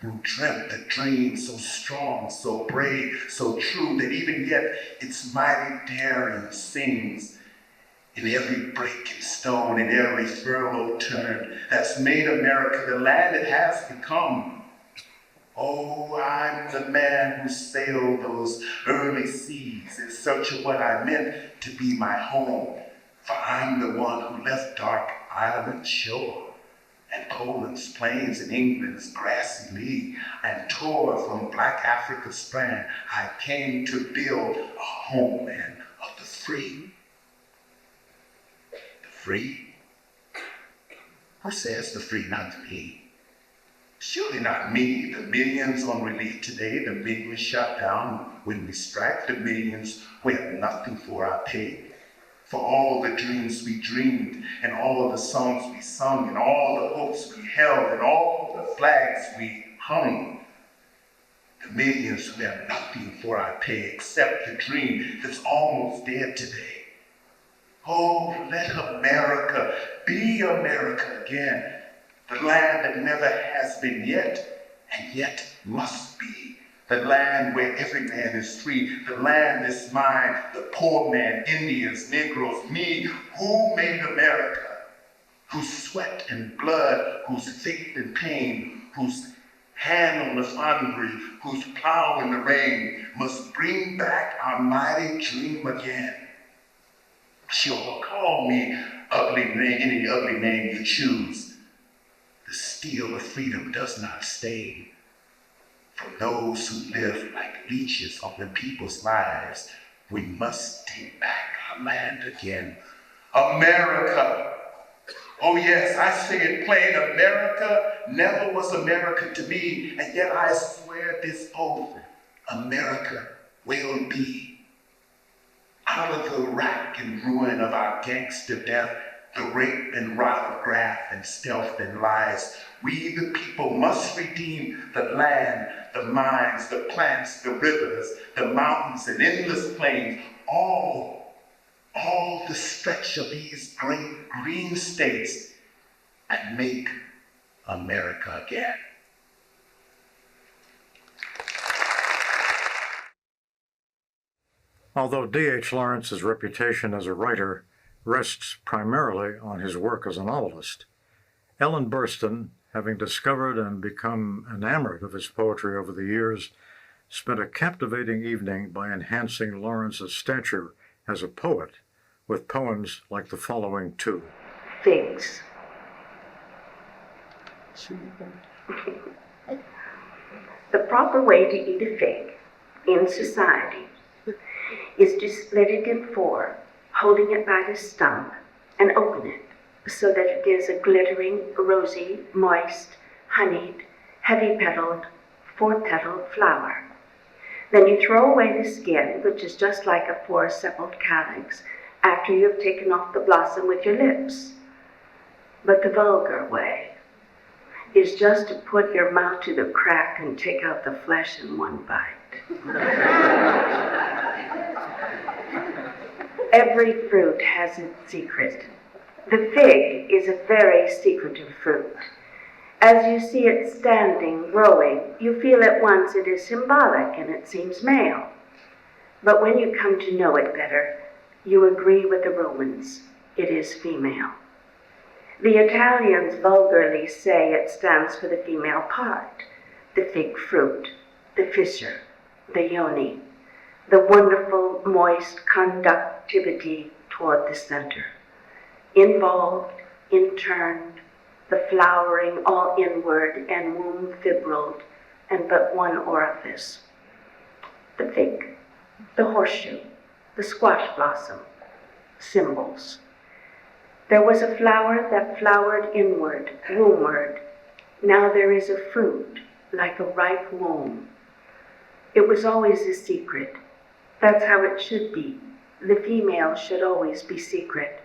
who dreamt a dream so strong, so brave, so true, that even yet its mighty daring sings in every break and stone, in every furrow turn, that's made America the land it has become. Oh, I'm the man who sailed those early seas in search of what I meant to be my home. For I'm the one who left dark Ireland's shore and Poland's plains and England's grassy lea, and tore from black Africa's strand. I came to build a homeland of the free. The free? Who says the free, not me? Surely not me, the millions on relief today, the millions shot down when we strike, the millions who have nothing for our pay. For all the dreams we dreamed, and all the songs we sung, and all the hopes we held, and all the flags we hung. The millions who have nothing for our pay except the dream that's almost dead today. Oh, let America be America again. The land that never has been yet, and yet must be. The land where every man is free. The land that's mine, the poor man, Indians, Negroes, me. Who made America? Whose sweat and blood, whose faith and pain, whose hand on the foundry, whose plow in the rain, must bring back our mighty dream again. Sure, call me ugly name, any ugly name you choose. The steel of freedom does not stain. For those who live like leeches on the people's lives, we must take back our land again. America! Oh yes, I say it plain, America never was America to me, and yet I swear this oath, America will be. Out of the rack and ruin of our gangster death, the rape and rot of graft and stealth and lies, we the people must redeem the land, the mines, the plants, the rivers, the mountains and endless plains, all the stretch of these great green states, and make America again. Although D.H. Lawrence's reputation as a writer rests primarily on his work as a novelist, Ellen Burstyn, having discovered and become enamored of his poetry over the years, spent a captivating evening by enhancing Lawrence's stature as a poet with poems like the following two. Figs. The proper way to eat a fig in society is to split it in four, holding it by the stump, and open it so that it is a glittering, rosy, moist, honeyed, heavy-petaled, four-petaled flower. Then you throw away the skin, which is just like a four-sepaled calyx, after you have taken off the blossom with your lips. But the vulgar way is just to put your mouth to the crack and take out the flesh in one bite. Every fruit has its secret. The fig is a very secretive fruit. As you see it standing, growing, you feel at once it is symbolic and it seems male. But when you come to know it better, you agree with the Romans. It is female. The Italians vulgarly say it stands for the female part, the fig fruit, the fissure, the yoni, the wonderful, moist conductivity toward the center. Involved, interned, the flowering all inward and womb fibrilled, and but one orifice. The fig, the horseshoe, the squash blossom, symbols. There was a flower that flowered inward, wombward. Now there is a fruit, like a ripe womb. It was always a secret. That's how it should be. The female should always be secret.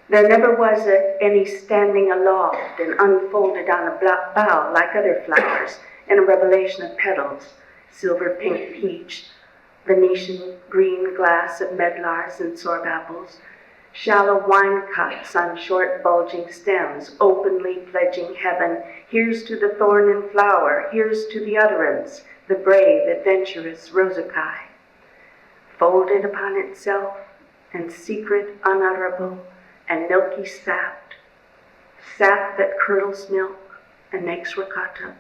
There never was any standing aloft and unfolded on a bough like other flowers in a revelation of petals, silver pink peach, Venetian green glass of medlars and sorb apples, shallow wine cups on short bulging stems, openly pledging heaven, here's to the thorn and flower, here's to the utterance, the brave, adventurous Rosakai. Folded upon itself, and secret, unutterable, and milky sapped, sap that curdles milk and makes ricotta,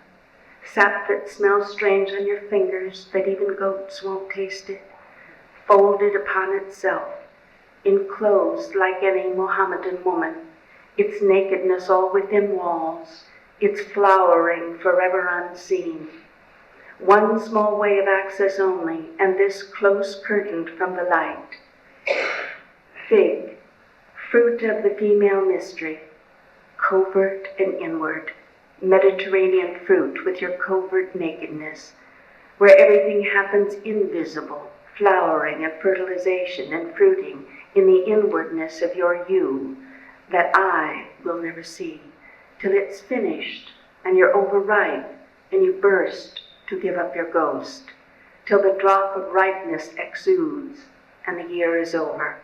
sap that smells strange on your fingers, that even goats won't taste it, folded upon itself, enclosed like any Mohammedan woman, its nakedness all within walls, its flowering forever unseen. One small way of access only, and this close curtained from the light. Fig, fruit of the female mystery, covert and inward, Mediterranean fruit with your covert nakedness, where everything happens invisible, flowering and fertilization and fruiting in the inwardness of your you that I will never see, till it's finished and you're overripe and you burst to give up your ghost, till the drop of ripeness exudes and the year is over.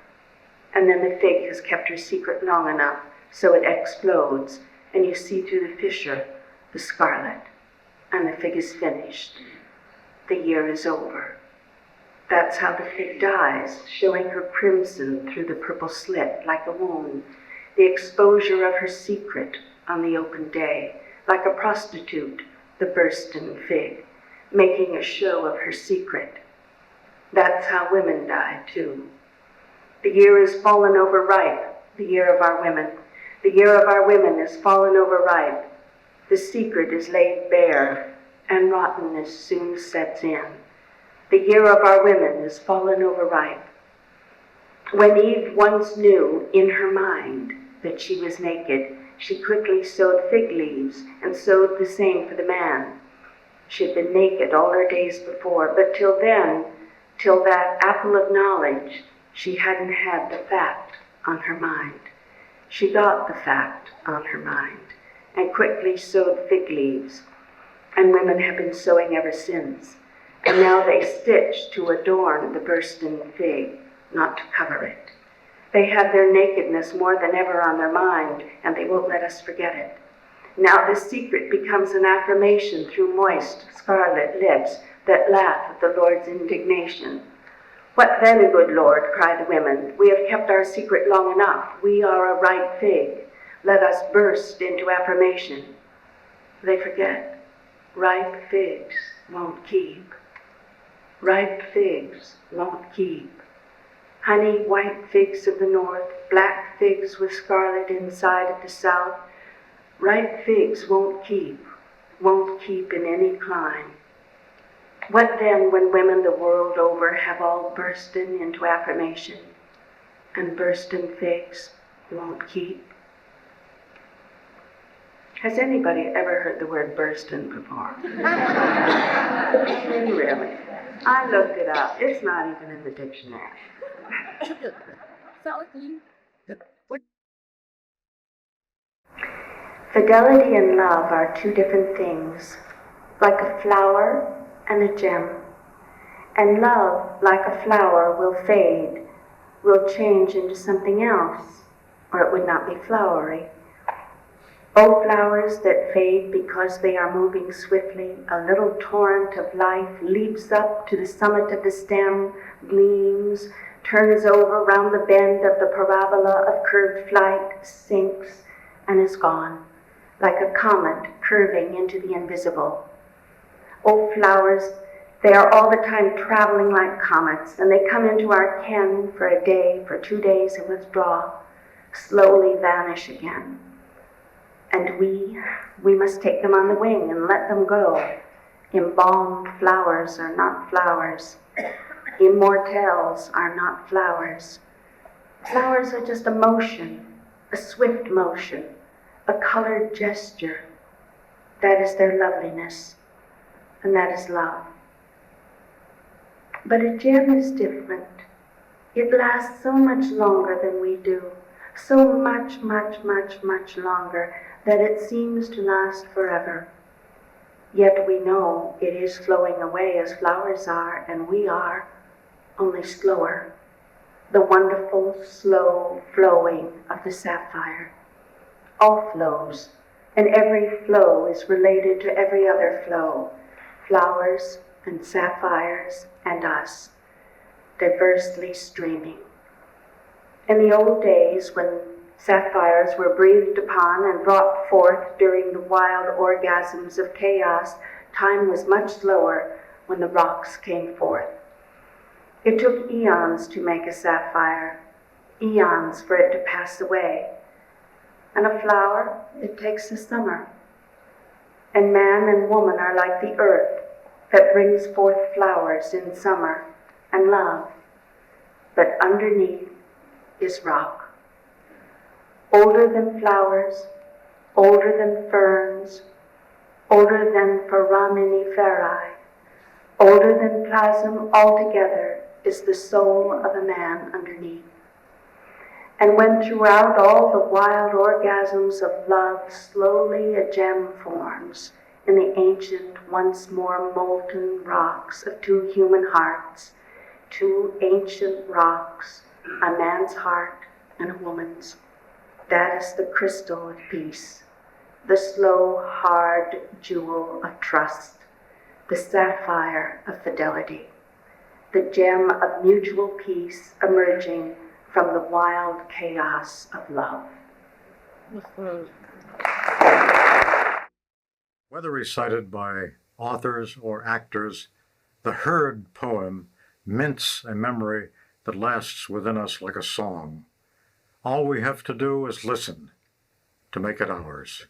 And then the fig has kept her secret long enough so it explodes and you see through the fissure the scarlet, and the fig is finished. The year is over. That's how the fig dies, showing her crimson through the purple slit like a wound, the exposure of her secret on the open day, like a prostitute, the bursten fig, making a show of her secret. That's how women die, too. The year is fallen over ripe, the year of our women. The year of our women is fallen over ripe. The secret is laid bare, and rottenness soon sets in. The year of our women is fallen over ripe. When Eve once knew in her mind that she was naked, she quickly sewed fig leaves and sewed the same for the man. She had been naked all her days before, but till then, till that apple of knowledge, she hadn't had the fact on her mind. She got the fact on her mind and quickly sewed fig leaves, and women have been sewing ever since. And now they stitch to adorn the bursten fig, not to cover it. They have their nakedness more than ever on their mind, and they won't let us forget it. Now the secret becomes an affirmation through moist, scarlet lips that laugh at the Lord's indignation. What then, good Lord, cry the women, we have kept our secret long enough. We are a ripe fig. Let us burst into affirmation. They forget. Ripe figs won't keep. Ripe figs won't keep. Honey, white figs of the north, black figs with scarlet inside of the south. Ripe figs won't keep in any clime. What then when women the world over have all bursten into affirmation, and bursten figs won't keep? Has anybody ever heard the word bursten before? Really? I looked it up. It's not even in the dictionary. Fidelity and love are two different things, like a flower and a gem. And love, like a flower, will fade, will change into something else, or it would not be flowery. Oh, flowers that fade because they are moving swiftly, a little torrent of life leaps up to the summit of the stem, gleams, turns over round the bend of the parabola of curved flight, sinks, and is gone, like a comet curving into the invisible. Oh, flowers, they are all the time traveling like comets, and they come into our ken for a day, for 2 days, and withdraw, slowly vanish again. And we must take them on the wing and let them go. Embalmed flowers are not flowers. Immortelles are not flowers. Flowers are just a motion, a swift motion, a colored gesture. That is their loveliness, and that is love. But a gem is different. It lasts so much longer than we do, so much, much, much, much longer, that it seems to last forever. Yet we know it is flowing away as flowers are, and we are, only slower. The wonderful, slow flowing of the sapphire. All flows, and every flow is related to every other flow. Flowers and sapphires and us, diversely streaming. In the old days, when sapphires were breathed upon and brought forth during the wild orgasms of chaos, time was much slower when the rocks came forth. It took eons to make a sapphire, eons for it to pass away. And a flower, it takes a summer. And man and woman are like the earth that brings forth flowers in summer and love, but underneath is rock. Older than flowers, older than ferns, older than foraminiferae, older than plasm altogether is the soul of a man underneath. And when throughout all the wild orgasms of love slowly a gem forms in the ancient, once more molten rocks of two human hearts, two ancient rocks, a man's heart and a woman's, that is the crystal of peace, the slow, hard jewel of trust, the sapphire of fidelity, the gem of mutual peace emerging from the wild chaos of love. Whether recited by authors or actors, the heard poem mints a memory that lasts within us like a song. All we have to do is listen to make it ours.